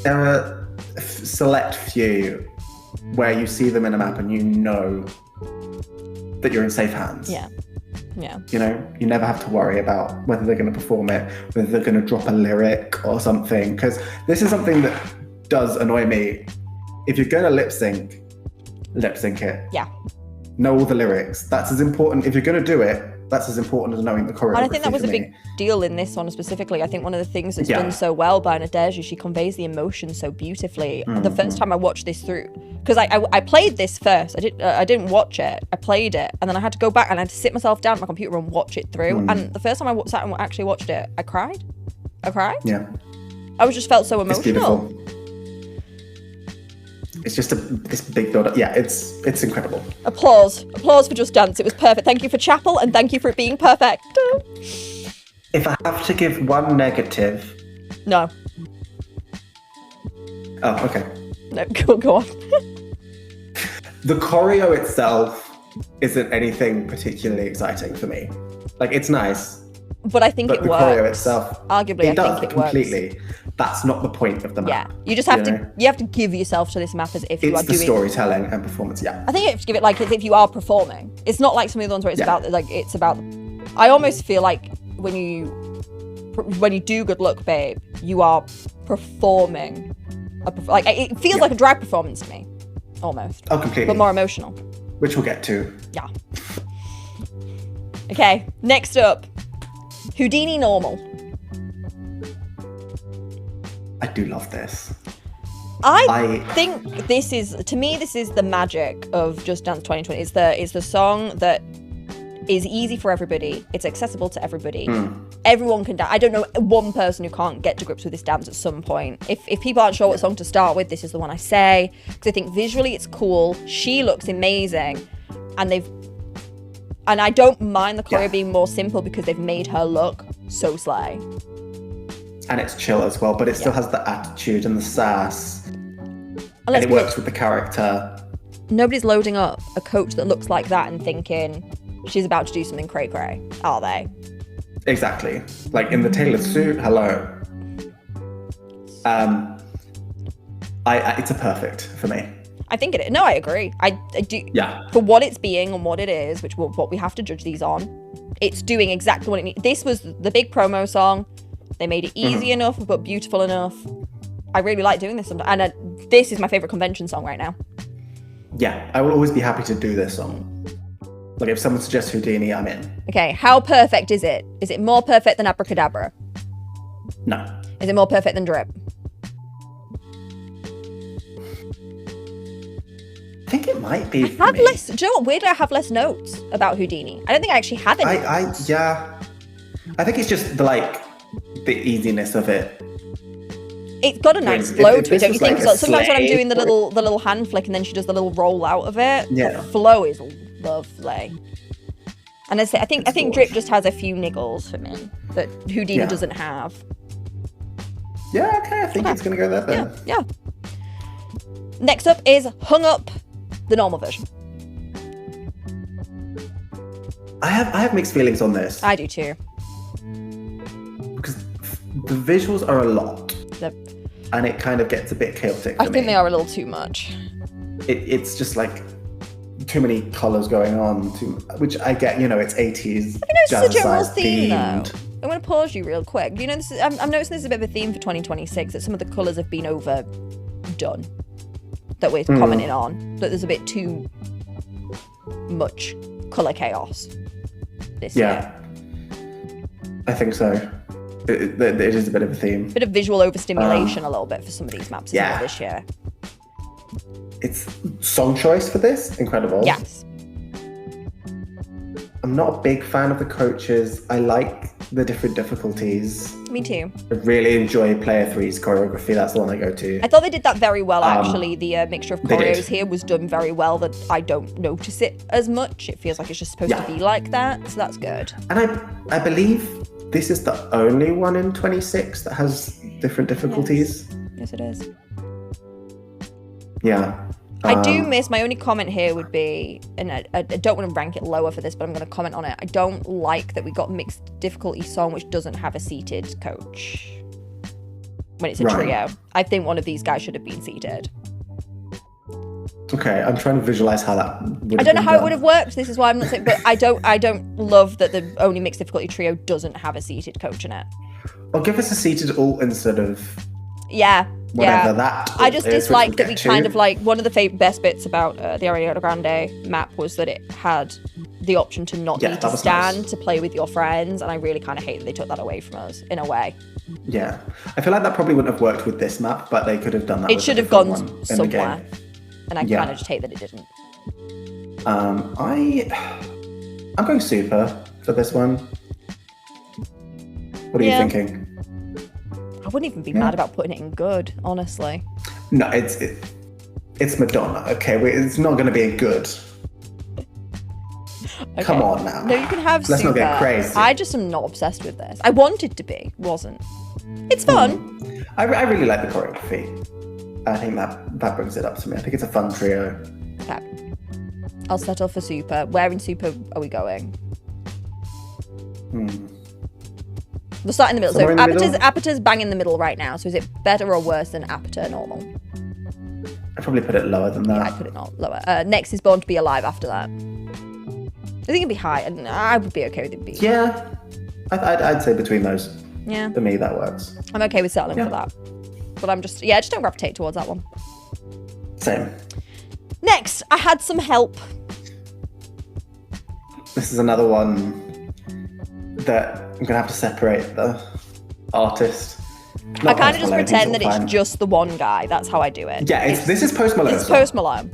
[SPEAKER 2] There are a select few where you see them in a map and you know that you're in safe hands.
[SPEAKER 1] Yeah.
[SPEAKER 2] You know, you never have to worry about whether they're going to perform it, whether they're going to drop a lyric or something. Because this is something that does annoy me. If you're going to lip sync it.
[SPEAKER 1] Yeah.
[SPEAKER 2] Know all the lyrics. That's as important. If you're going to do it, that's as important as knowing the choreography.
[SPEAKER 1] And I think that was a big deal in this one specifically. I think one of the things that's done so well by Nadege is she conveys the emotion so beautifully. Mm-hmm. The first time I watched this through, because I played this first. I didn't watch it. I played it, and then I had to go back and I had to sit myself down at my computer and watch it through. And the first time I sat and actually watched it, I cried.
[SPEAKER 2] Yeah.
[SPEAKER 1] I just felt so emotional.
[SPEAKER 2] It's beautiful. It's just this big build up. Yeah, it's incredible.
[SPEAKER 1] Applause for Just Dance. It was perfect. Thank you for Chapel, and thank you for it being perfect.
[SPEAKER 2] If I have to give one negative.
[SPEAKER 1] No.
[SPEAKER 2] Oh, okay.
[SPEAKER 1] No, go on.
[SPEAKER 2] The choreo itself isn't anything particularly exciting for me. Like, it's nice.
[SPEAKER 1] But I think it works.
[SPEAKER 2] But the choreo itself,
[SPEAKER 1] arguably,
[SPEAKER 2] it does
[SPEAKER 1] think it
[SPEAKER 2] completely.
[SPEAKER 1] Works.
[SPEAKER 2] That's not the point of the map.
[SPEAKER 1] Yeah, you just have you have to give yourself to this map as if you are doing.
[SPEAKER 2] It's the storytelling and performance. Yeah.
[SPEAKER 1] I think you have to give it like as if you are performing. It's not like some of the ones where it's about like it's about. I almost feel like when you do Good Luck, Babe, you are performing. Like it feels like a drag performance to me, almost.
[SPEAKER 2] Oh, completely.
[SPEAKER 1] But more emotional.
[SPEAKER 2] Which we'll get to.
[SPEAKER 1] Yeah. Okay, next up, Houdini Normal.
[SPEAKER 2] I do love this.
[SPEAKER 1] I think this is, to me, this is the magic of Just Dance 2020. It's the song that is easy for everybody. It's accessible to everybody. Everyone can dance. I don't know one person who can't get to grips with this dance at some point. If people aren't sure what song to start with, this is the one I say. Because I think visually it's cool. She looks amazing. And I don't mind the choreo being more simple because they've made her look so slay.
[SPEAKER 2] And it's chill as well, but it still has the attitude and the sass. And it works with the character.
[SPEAKER 1] Nobody's loading up a coach that looks like that and thinking she's about to do something cray-cray, are they?
[SPEAKER 2] Exactly. Like in the tailored suit, hello. It's a perfect for me.
[SPEAKER 1] I think it is. No, I agree. I do.
[SPEAKER 2] Yeah.
[SPEAKER 1] For what it's being and what it is, what we have to judge these on, it's doing exactly what it needs. This was the big promo song. They made it easy enough, but beautiful enough. I really like doing this. And this is my favorite convention song right now.
[SPEAKER 2] Yeah, I will always be happy to do this song. Like, if someone suggests Houdini, I'm in.
[SPEAKER 1] Okay, how perfect is it? Is it more perfect than Abracadabra?
[SPEAKER 2] No.
[SPEAKER 1] Is it more perfect than Drip?
[SPEAKER 2] I think it might be.
[SPEAKER 1] Do you know what? Weirdly, I have less notes about Houdini. I don't think I actually have any.
[SPEAKER 2] I think it's just the easiness of it.
[SPEAKER 1] It's got a nice flow to it, don't you think?
[SPEAKER 2] Like
[SPEAKER 1] sometimes when I'm doing the little hand flick and then she does the little roll out of it, the flow is lovely. And I think Drip just has a few niggles for me that Houdini doesn't have.
[SPEAKER 2] Yeah, okay, I think it's gonna go there then.
[SPEAKER 1] Yeah. Next up is Hung Up, the normal version.
[SPEAKER 2] I have mixed feelings on this
[SPEAKER 1] I do too.
[SPEAKER 2] because the visuals are a lot,
[SPEAKER 1] Yep.
[SPEAKER 2] and it kind of gets a bit chaotic.
[SPEAKER 1] I
[SPEAKER 2] for
[SPEAKER 1] think
[SPEAKER 2] me.
[SPEAKER 1] they are a little too much.
[SPEAKER 2] It's just like too many colors going on, which I get. You know, it's 80s.
[SPEAKER 1] You know, it's a general
[SPEAKER 2] jazzercise
[SPEAKER 1] theme,
[SPEAKER 2] themed.
[SPEAKER 1] though. I'm going to pause you real quick. You know, I'm noticing this is a bit of a theme for 2026, that some of the colours have been overdone, that we're commenting on, that there's a bit too much colour chaos this year.
[SPEAKER 2] I think so. It is a bit of a theme.
[SPEAKER 1] Bit of visual overstimulation a little bit for some of these maps as well this year.
[SPEAKER 2] It's song choice for this, incredible.
[SPEAKER 1] Yes.
[SPEAKER 2] I'm not a big fan of the coaches. I like the different difficulties.
[SPEAKER 1] Me too.
[SPEAKER 2] I really enjoy Player 3's choreography. That's the one I go to.
[SPEAKER 1] I thought they did that very well, actually. The mixture of
[SPEAKER 2] they did.
[SPEAKER 1] choreos here was done very well, that I don't notice it as much. It feels like it's just supposed to be like that, so that's good.
[SPEAKER 2] And I believe this is the only one in 26 that has different difficulties.
[SPEAKER 1] Yes, it is.
[SPEAKER 2] Yeah.
[SPEAKER 1] I do miss, my only comment here would be, and I don't want to rank it lower for this, but I'm going to comment on it. I don't like that we got mixed difficulty song which doesn't have a seated coach when it's a trio. I think one of these guys should have been seated.
[SPEAKER 2] Okay, I'm trying to visualize how that would have
[SPEAKER 1] I don't know how
[SPEAKER 2] done.
[SPEAKER 1] it would have worked. This is why I'm not saying, but I don't love that the only mixed difficulty trio doesn't have a seated coach in it.
[SPEAKER 2] Or give us a seated alt instead of
[SPEAKER 1] Yeah.
[SPEAKER 2] whatever that
[SPEAKER 1] I just
[SPEAKER 2] is, which
[SPEAKER 1] dislike
[SPEAKER 2] we'll
[SPEAKER 1] that we
[SPEAKER 2] get
[SPEAKER 1] kind
[SPEAKER 2] to.
[SPEAKER 1] of like, one of the best bits about the Ariana Grande map was that it had the option to not need to stand to play with your friends, and I really kind of hate that they took that away from us in a way.
[SPEAKER 2] Yeah, I feel like that probably wouldn't have worked with this map, but they could have done that.
[SPEAKER 1] It
[SPEAKER 2] with
[SPEAKER 1] should
[SPEAKER 2] a
[SPEAKER 1] have
[SPEAKER 2] different
[SPEAKER 1] gone
[SPEAKER 2] one in the
[SPEAKER 1] somewhere,
[SPEAKER 2] game.
[SPEAKER 1] and I kind of just hate that it didn't.
[SPEAKER 2] I'm going super for this one. What are you thinking?
[SPEAKER 1] I wouldn't even be mad about putting it in good, honestly.
[SPEAKER 2] No, it's Madonna. Okay, it's not going to be a good.
[SPEAKER 1] Okay.
[SPEAKER 2] Come on now.
[SPEAKER 1] No, you can have
[SPEAKER 2] Let's
[SPEAKER 1] super.
[SPEAKER 2] not get crazy.
[SPEAKER 1] I just am not obsessed with this. I wanted to be, wasn't. It's fun.
[SPEAKER 2] I really like the choreography. I think that brings it up to me. I think it's a fun trio.
[SPEAKER 1] Okay. I'll settle for super. Where in super are we going? We'll start in the middle.
[SPEAKER 2] Somewhere
[SPEAKER 1] So
[SPEAKER 2] in the middle?
[SPEAKER 1] Apato's bang in the middle right now. So is it better or worse than Apato normal?
[SPEAKER 2] I'd probably put it lower than that.
[SPEAKER 1] Yeah, I'd put it not lower. Next is Born to Be Alive after that. I think it'd be high, and I would be okay with it being.
[SPEAKER 2] Yeah, I'd say between those.
[SPEAKER 1] Yeah.
[SPEAKER 2] For me, that works.
[SPEAKER 1] I'm okay with settling for that. But I just don't gravitate towards that one.
[SPEAKER 2] Same.
[SPEAKER 1] Next, I had some help.
[SPEAKER 2] This is another one that I'm going to have to separate the artist.
[SPEAKER 1] I kind of just pretend that it's just the one guy. That's how I do it.
[SPEAKER 2] Yeah, this is Post Malone.
[SPEAKER 1] It's Post Malone.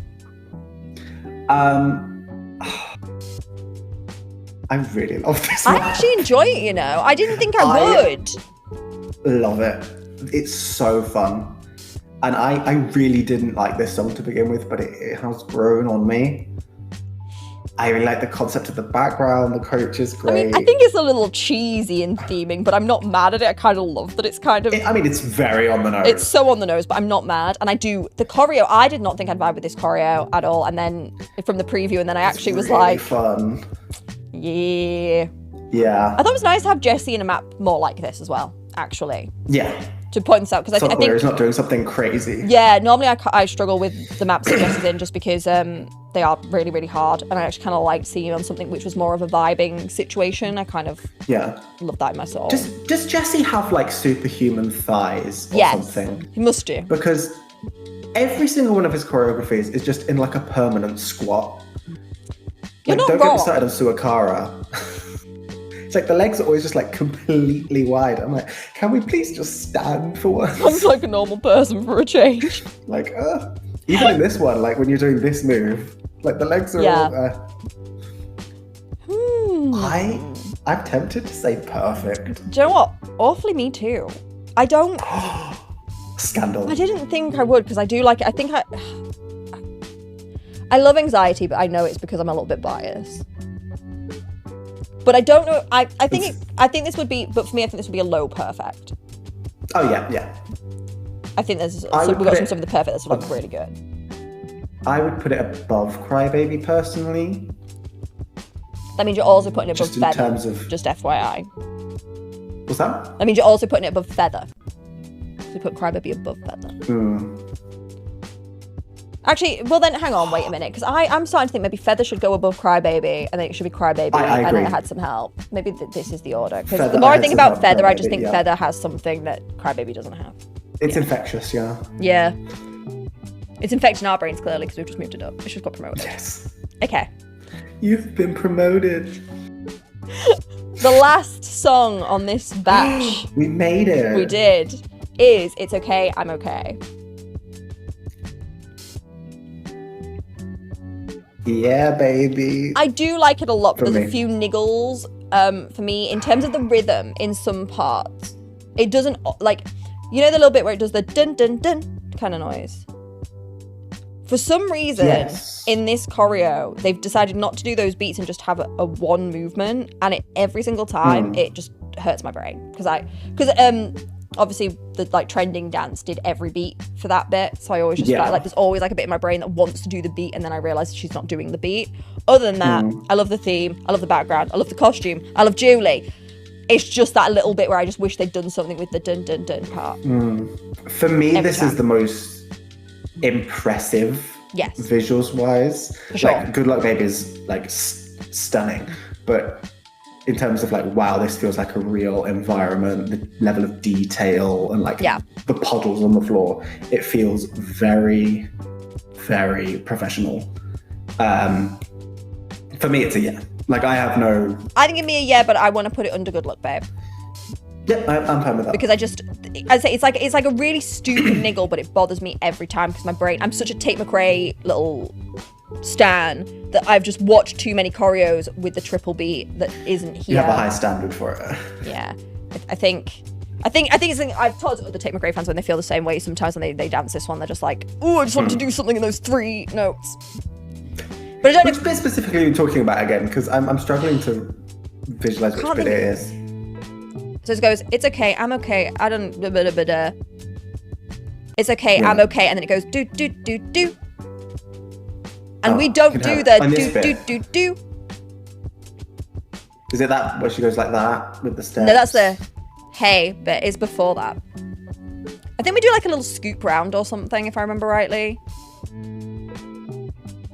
[SPEAKER 2] I really love this
[SPEAKER 1] I
[SPEAKER 2] one.
[SPEAKER 1] actually enjoy it, you know. I didn't think I would.
[SPEAKER 2] Love it. It's so fun. And I really didn't like this song to begin with, but it has grown on me. I really like the concept of the background. The coach is great.
[SPEAKER 1] I mean, I think it's a little cheesy in theming, but I'm not mad at it. I kind of love that it's kind of...
[SPEAKER 2] it's very on the nose.
[SPEAKER 1] It's so on the nose, but I'm not mad. And the choreo, I did not think I'd vibe with this choreo at all. And then from the preview, and then I actually was
[SPEAKER 2] really
[SPEAKER 1] like...
[SPEAKER 2] fun.
[SPEAKER 1] Yeah.
[SPEAKER 2] Yeah.
[SPEAKER 1] I thought it was nice to have Jessie in a map more like this as well, actually.
[SPEAKER 2] Yeah.
[SPEAKER 1] To point this out, because I think...
[SPEAKER 2] he's not doing something crazy.
[SPEAKER 1] Yeah, normally I struggle with the maps that Jessie's in just because they are really, really hard. And I actually kind of liked seeing on something which was more of a vibing situation. I kind of love that in my soul.
[SPEAKER 2] Does Jessie have like superhuman thighs or something?
[SPEAKER 1] He must do.
[SPEAKER 2] Because every single one of his choreographies is just in like a permanent squat.
[SPEAKER 1] You're not
[SPEAKER 2] don't
[SPEAKER 1] wrong.
[SPEAKER 2] get me started on Soooooo. It's like the legs are always just like completely wide. I'm like, can we please just stand for once?
[SPEAKER 1] I'm like a normal person for a change.
[SPEAKER 2] Like, even in this one, like when you're doing this move, like the legs are all I'm tempted to say perfect.
[SPEAKER 1] Do you know what? Awfully me too. I don't...
[SPEAKER 2] Scandal.
[SPEAKER 1] I didn't think I would, because I do like it. I love anxiety, but I know it's because I'm a little bit biased. But I don't know. I think this would be, but for me, I think this would be a low perfect.
[SPEAKER 2] Oh yeah.
[SPEAKER 1] I think we've got some stuff in the perfect that's like really good.
[SPEAKER 2] I would put it above Crybaby personally.
[SPEAKER 1] That means you're also putting it above
[SPEAKER 2] Just in
[SPEAKER 1] feather.
[SPEAKER 2] terms of...
[SPEAKER 1] Just FYI.
[SPEAKER 2] What's that?
[SPEAKER 1] That means you're also putting it above feather. So you put Crybaby above feather. Actually, well then, hang on, wait a minute, because I'm starting to think maybe Feather should go above Crybaby, and then it should be Crybaby,
[SPEAKER 2] I
[SPEAKER 1] and
[SPEAKER 2] agree.
[SPEAKER 1] then it had some help. Maybe this is the order. Because
[SPEAKER 2] Feather,
[SPEAKER 1] the more I
[SPEAKER 2] had
[SPEAKER 1] think
[SPEAKER 2] some
[SPEAKER 1] about
[SPEAKER 2] help,
[SPEAKER 1] Feather, I just
[SPEAKER 2] Crybaby,
[SPEAKER 1] think
[SPEAKER 2] yeah.
[SPEAKER 1] Feather has something that Crybaby doesn't have.
[SPEAKER 2] It's infectious, yeah.
[SPEAKER 1] Yeah. It's infecting our brains, clearly, because we've just moved it up. It just got promoted.
[SPEAKER 2] Yes.
[SPEAKER 1] Okay.
[SPEAKER 2] You've been promoted.
[SPEAKER 1] The last song on this batch,
[SPEAKER 2] We made it.
[SPEAKER 1] we did, is It's Okay, I'm Okay.
[SPEAKER 2] Yeah, baby.
[SPEAKER 1] I do like it a lot, but
[SPEAKER 2] For
[SPEAKER 1] there's a
[SPEAKER 2] me.
[SPEAKER 1] few niggles for me in terms of the rhythm in some parts. It doesn't, like, you know the little bit where it does the dun dun dun kind of noise? For some reason,
[SPEAKER 2] Yes.
[SPEAKER 1] in this choreo, they've decided not to do those beats and just have a one movement, and every single time it just hurts my brain because obviously the like trending dance did every beat for that bit, so I always just like there's always like a bit in my brain that wants to do the beat, and then I realise she's not doing the beat. Other than that, I love the theme, I love the background, I love the costume, I love Julie. It's just that little bit where I just wish they'd done something with the dun dun dun part.
[SPEAKER 2] For me,
[SPEAKER 1] Every
[SPEAKER 2] this
[SPEAKER 1] time.
[SPEAKER 2] is the most impressive,
[SPEAKER 1] Yes.
[SPEAKER 2] visuals wise.
[SPEAKER 1] For sure.
[SPEAKER 2] Like, Good Luck Baby is like stunning, but in terms of like, wow, this feels like a real environment, the level of detail and like the puddles on the floor, it feels very, very professional. For me, it's a yeah. Like, I have no...
[SPEAKER 1] I think it'd be a yeah, but I want to put it under Good Luck Babe.
[SPEAKER 2] Yeah, I'm fine with that.
[SPEAKER 1] Because I say it's like a really stupid niggle, but it bothers me every time because my brain, I'm such a Tate McRae little stan that I've just watched too many choreos with the triple beat that isn't here.
[SPEAKER 2] You have a high standard for it.
[SPEAKER 1] Yeah. I think it's something I've told other Tate McRae fans when they feel the same way sometimes when they dance this one, they're just like, oh, I just want to do something in those 3 notes. But I don't
[SPEAKER 2] Which bit specifically are you talking about again? Because I'm struggling to visualize which bit it is.
[SPEAKER 1] So it goes, it's okay, I'm okay, I don't... It's okay, I'm okay, and then it goes do do do do. And we don't do the do do do do.
[SPEAKER 2] Is it that where she goes like that with the steps?
[SPEAKER 1] No, that's the hey bit. It's before that. I think we do like a little scoop round or something, if I remember rightly.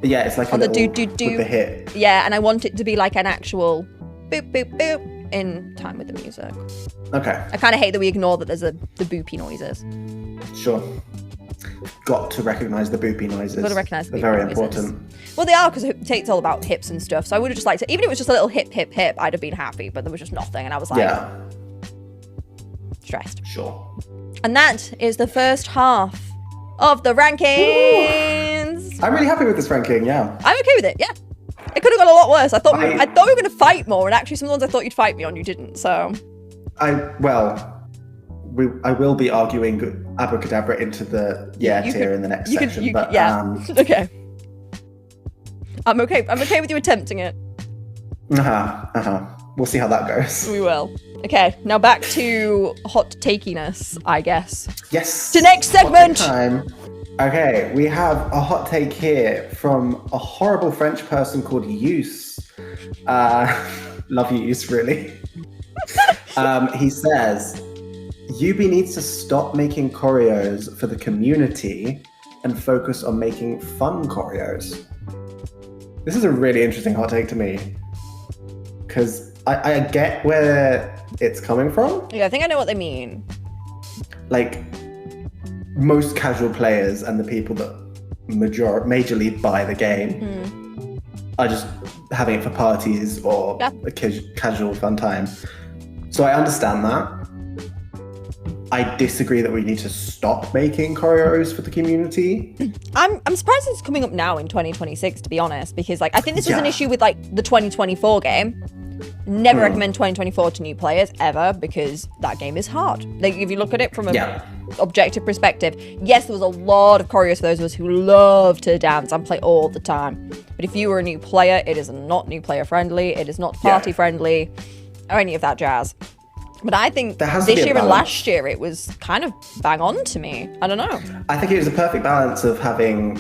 [SPEAKER 2] Yeah, it's like
[SPEAKER 1] on
[SPEAKER 2] a
[SPEAKER 1] the
[SPEAKER 2] little
[SPEAKER 1] do do do
[SPEAKER 2] with the hip.
[SPEAKER 1] Yeah, and I want it to be like an actual boop boop boop in time with the music.
[SPEAKER 2] Okay.
[SPEAKER 1] I kind of hate that we ignore that there's the boopy noises.
[SPEAKER 2] Sure. Got to recognise the boopy noises.
[SPEAKER 1] Got to recognise the boopy
[SPEAKER 2] They're very
[SPEAKER 1] noises.
[SPEAKER 2] important.
[SPEAKER 1] Well, they are, because Tate's all about hips and stuff. So I would have just liked to, even if it was just a little hip, hip, hip, I'd have been happy. But there was just nothing, and I was like, stressed.
[SPEAKER 2] Sure.
[SPEAKER 1] And that is the first half of the rankings.
[SPEAKER 2] I'm really happy with this ranking. Yeah.
[SPEAKER 1] I'm okay with it. Yeah, it could have gone a lot worse. I thought we were going to fight more, and actually, some of the ones I thought you'd fight me on, you didn't. So. I
[SPEAKER 2] will be arguing Abracadabra into the tier in the next section.
[SPEAKER 1] Okay. I'm okay with you attempting it.
[SPEAKER 2] We'll see how that goes.
[SPEAKER 1] We will. Okay, now back to hot takiness, I guess.
[SPEAKER 2] Yes.
[SPEAKER 1] To next segment.
[SPEAKER 2] Hot take time. Okay, we have a hot take here from a horrible French person called Use. Love you, Use, really. He says, UB needs to stop making choreos for the community and focus on making fun choreos. This is a really interesting hot take to me, because I get where it's coming from.
[SPEAKER 1] Yeah, I think I know what they mean.
[SPEAKER 2] Like, most casual players and the people that majorly buy the game are just having it for parties or a casual fun time. So I understand that. I disagree that we need to stop making choreos for the community.
[SPEAKER 1] I'm surprised it's coming up now in 2026, to be honest, because like I think this was an issue with like the 2024 game. Never recommend 2024 to new players ever, because that game is hard. Like if you look at it from a objective perspective, yes, there was a lot of choreos for those of us who love to dance and play all the time. But if you were a new player, it is not new player friendly. It is not party friendly or any of that jazz. But I think this year and last year, it was kind of bang on to me. I don't know.
[SPEAKER 2] I think it was a perfect balance of having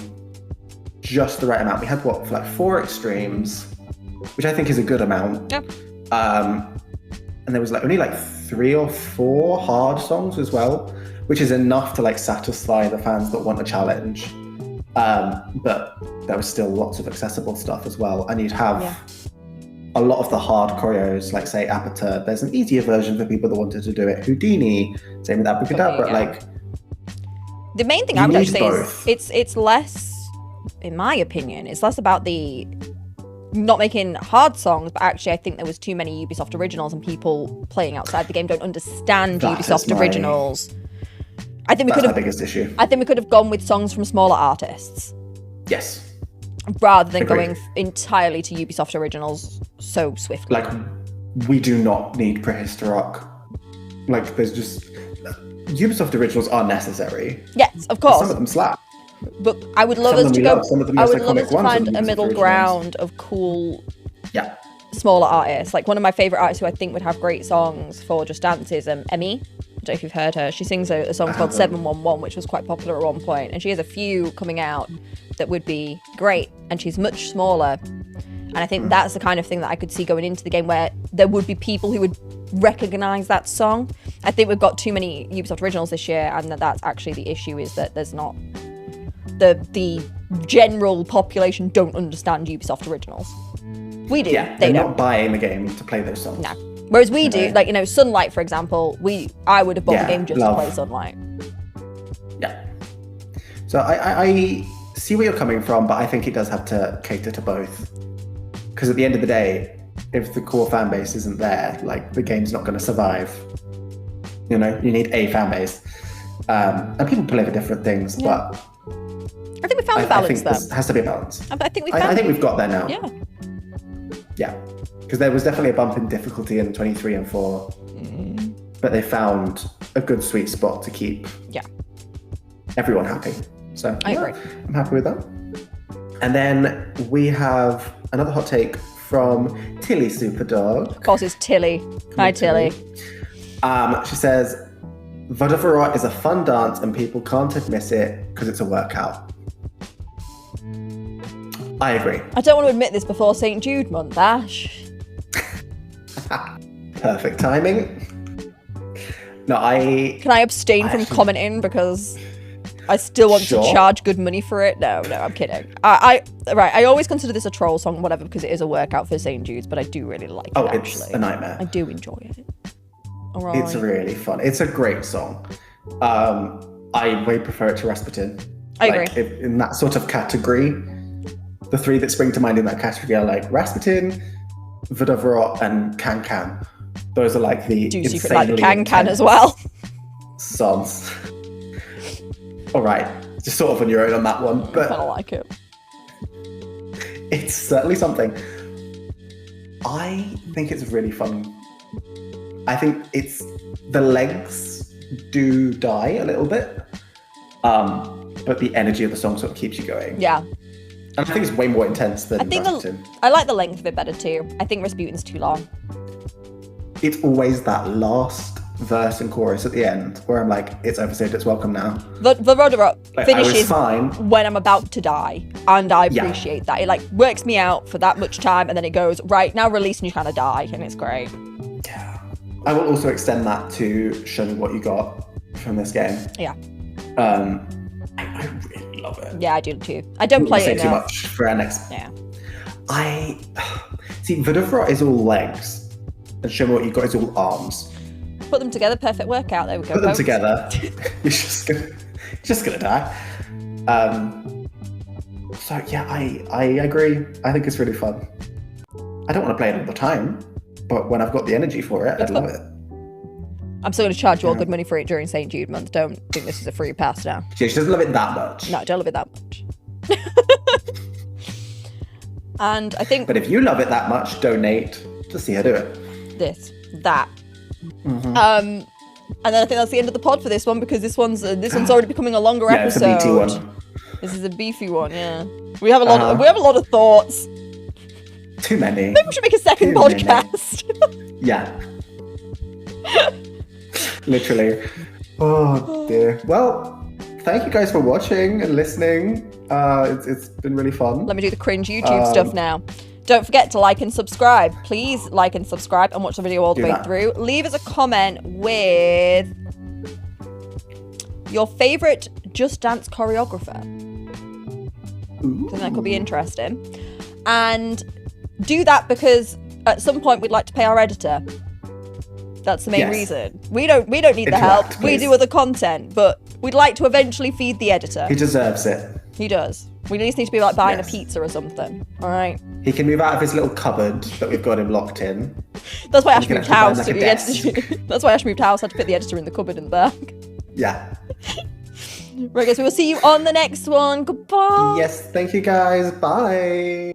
[SPEAKER 2] just the right amount. We had, for like 4 extremes, which I think is a good amount.
[SPEAKER 1] Yeah.
[SPEAKER 2] And there was like only like 3 or 4 hard songs as well, which is enough to like satisfy the fans that want a challenge. But there was still lots of accessible stuff as well, and you'd have a lot of the hard choreos, like say Aperture. There's an easier version for people that wanted to do it. Houdini, same with Abracadabra. Like
[SPEAKER 1] the main thing I would actually say is it's less, in my opinion, it's less about the not making hard songs, but actually I think there was too many Ubisoft originals and people playing outside the game don't understand Ubisoft originals. I think
[SPEAKER 2] that's my biggest issue.
[SPEAKER 1] I think we could have gone with songs from smaller artists.
[SPEAKER 2] Yes.
[SPEAKER 1] Rather than going entirely to Ubisoft originals so swiftly.
[SPEAKER 2] Like, we do not need Prehistoric. Like, there's just... Ubisoft originals are necessary.
[SPEAKER 1] Yes, of course.
[SPEAKER 2] Some of them slap.
[SPEAKER 1] But I would love us to go... I would love us to find a middle ground of cool...
[SPEAKER 2] Yeah.
[SPEAKER 1] Smaller artists. Like, one of my favourite artists who I think would have great songs for Just Dance is Emmy. I don't know if you've heard her. She sings a song called 711, which was quite popular at one point, and she has a few coming out that would be great, and she's much smaller. And I think that's the kind of thing that I could see going into the game, where there would be people who would recognise that song. I think we've got too many Ubisoft originals this year, and that's actually the issue, is that there's not... The general population don't understand Ubisoft originals. We do.
[SPEAKER 2] Yeah,
[SPEAKER 1] they
[SPEAKER 2] they're
[SPEAKER 1] don't.
[SPEAKER 2] not buying the game to play those songs.
[SPEAKER 1] No. Whereas we do, like, you know, Sunlight, for example, I would have bought the game just to play Sunlight.
[SPEAKER 2] Yeah. So I see where you're coming from, but I think it does have to cater to both. Because at the end of the day, if the core fan base isn't there, like, the game's not going to survive. You know, you need a fan base. And people play for different things, but...
[SPEAKER 1] I think we found a balance, though.
[SPEAKER 2] There has to be a balance.
[SPEAKER 1] I think
[SPEAKER 2] we've got there now.
[SPEAKER 1] Yeah.
[SPEAKER 2] Yeah. Because there was definitely a bump in difficulty in 23 and 4. But they found a good sweet spot to keep everyone happy. So
[SPEAKER 1] I agree.
[SPEAKER 2] I'm happy with that. And then we have another hot take from Tilly Superdog.
[SPEAKER 1] Of course, it's Tilly. Hi, Tilly.
[SPEAKER 2] She says, Vodafone is a fun dance and people can't miss it because it's a workout. I agree.
[SPEAKER 1] I don't want to admit this before St. Jude month, Ash.
[SPEAKER 2] Perfect timing. No, Can
[SPEAKER 1] I abstain from commenting because I still want to charge good money for it? No, I'm kidding. I always consider this a troll song, whatever, because it is a workout for St. Jude's, but I do really like it, actually.
[SPEAKER 2] It's a nightmare.
[SPEAKER 1] I do enjoy it. All right.
[SPEAKER 2] It's really fun. It's a great song. I way prefer it to Rasputin.
[SPEAKER 1] I agree.
[SPEAKER 2] In that sort of category, the 3 that spring to mind in that category are like Rasputin, Vodafone, and Can Can. Those are like the insanely
[SPEAKER 1] like the Can Can as well.
[SPEAKER 2] Songs. All right, just sort of on your own on that one, but
[SPEAKER 1] I kind of like it.
[SPEAKER 2] It's certainly something. I think it's really fun. I think the legs do die a little bit, but the energy of the song sort of keeps you going.
[SPEAKER 1] Yeah.
[SPEAKER 2] And I think it's way more intense than Rasputin.
[SPEAKER 1] I like the length of it better too. I think Rasputin's too long.
[SPEAKER 2] It's always that last verse and chorus at the end where I'm like, it's overstayed its welcome now.
[SPEAKER 1] The Roderick finishes
[SPEAKER 2] fine
[SPEAKER 1] when I'm about to die, and I appreciate that. It like works me out for that much time, and then it goes, right, now release and you kind of die, and it's great.
[SPEAKER 2] Yeah. I will also extend that to show me what you got from this game.
[SPEAKER 1] Yeah.
[SPEAKER 2] I really love it.
[SPEAKER 1] Yeah, I do too. I don't play it enough.
[SPEAKER 2] Too much for our next.
[SPEAKER 1] Yeah.
[SPEAKER 2] I see. Vodafone is all legs, and show me what you got is all arms.
[SPEAKER 1] Put them together, perfect workout. There we go.
[SPEAKER 2] Put them together. You're just gonna die. So yeah, I agree. I think it's really fun. I don't want to play it all the time, but when I've got the energy for it, I'd love it.
[SPEAKER 1] I'm still going to charge you all good money for it during St. Jude month. Don't think this is a free pass now.
[SPEAKER 2] She doesn't love it that much.
[SPEAKER 1] No, I don't love it that much. And I think...
[SPEAKER 2] But if you love it that much, donate to see her do it.
[SPEAKER 1] That. Mm-hmm. And then I think that's the end of the pod for this one, because this one's already becoming a longer episode.
[SPEAKER 2] It's a beefy one.
[SPEAKER 1] This is a beefy one, yeah. We have a lot of thoughts.
[SPEAKER 2] Too many.
[SPEAKER 1] Maybe we should make a second podcast.
[SPEAKER 2] Yeah. Literally. Oh dear. Well, thank you guys for watching and listening. It's been really fun.
[SPEAKER 1] Let me do the cringe YouTube stuff now. Don't forget to like and subscribe. Please like and subscribe and watch the video all the
[SPEAKER 2] Do
[SPEAKER 1] way
[SPEAKER 2] that.
[SPEAKER 1] through. Leave us a comment with your favourite Just Dance choreographer. I think that could be interesting. And do that because at some point we'd like to pay our editor. That's the main reason. We don't need the help.
[SPEAKER 2] Interact,
[SPEAKER 1] We
[SPEAKER 2] please.
[SPEAKER 1] do other content, but we'd like to eventually feed the editor.
[SPEAKER 2] He deserves it.
[SPEAKER 1] He does. We at least need to be like buying a
[SPEAKER 2] Yes.
[SPEAKER 1] pizza or something. All right.
[SPEAKER 2] He can move out of his little cupboard that we've got him locked in.
[SPEAKER 1] That's why Ash
[SPEAKER 2] can
[SPEAKER 1] moved
[SPEAKER 2] actually
[SPEAKER 1] house.
[SPEAKER 2] find,
[SPEAKER 1] To
[SPEAKER 2] like,
[SPEAKER 1] the
[SPEAKER 2] a
[SPEAKER 1] editor. That's why Ash moved house. Had to fit the editor in the cupboard in the back.
[SPEAKER 2] Yeah.
[SPEAKER 1] Right, guys. We will see you on the next one. Goodbye.
[SPEAKER 2] Yes, thank you guys. Bye.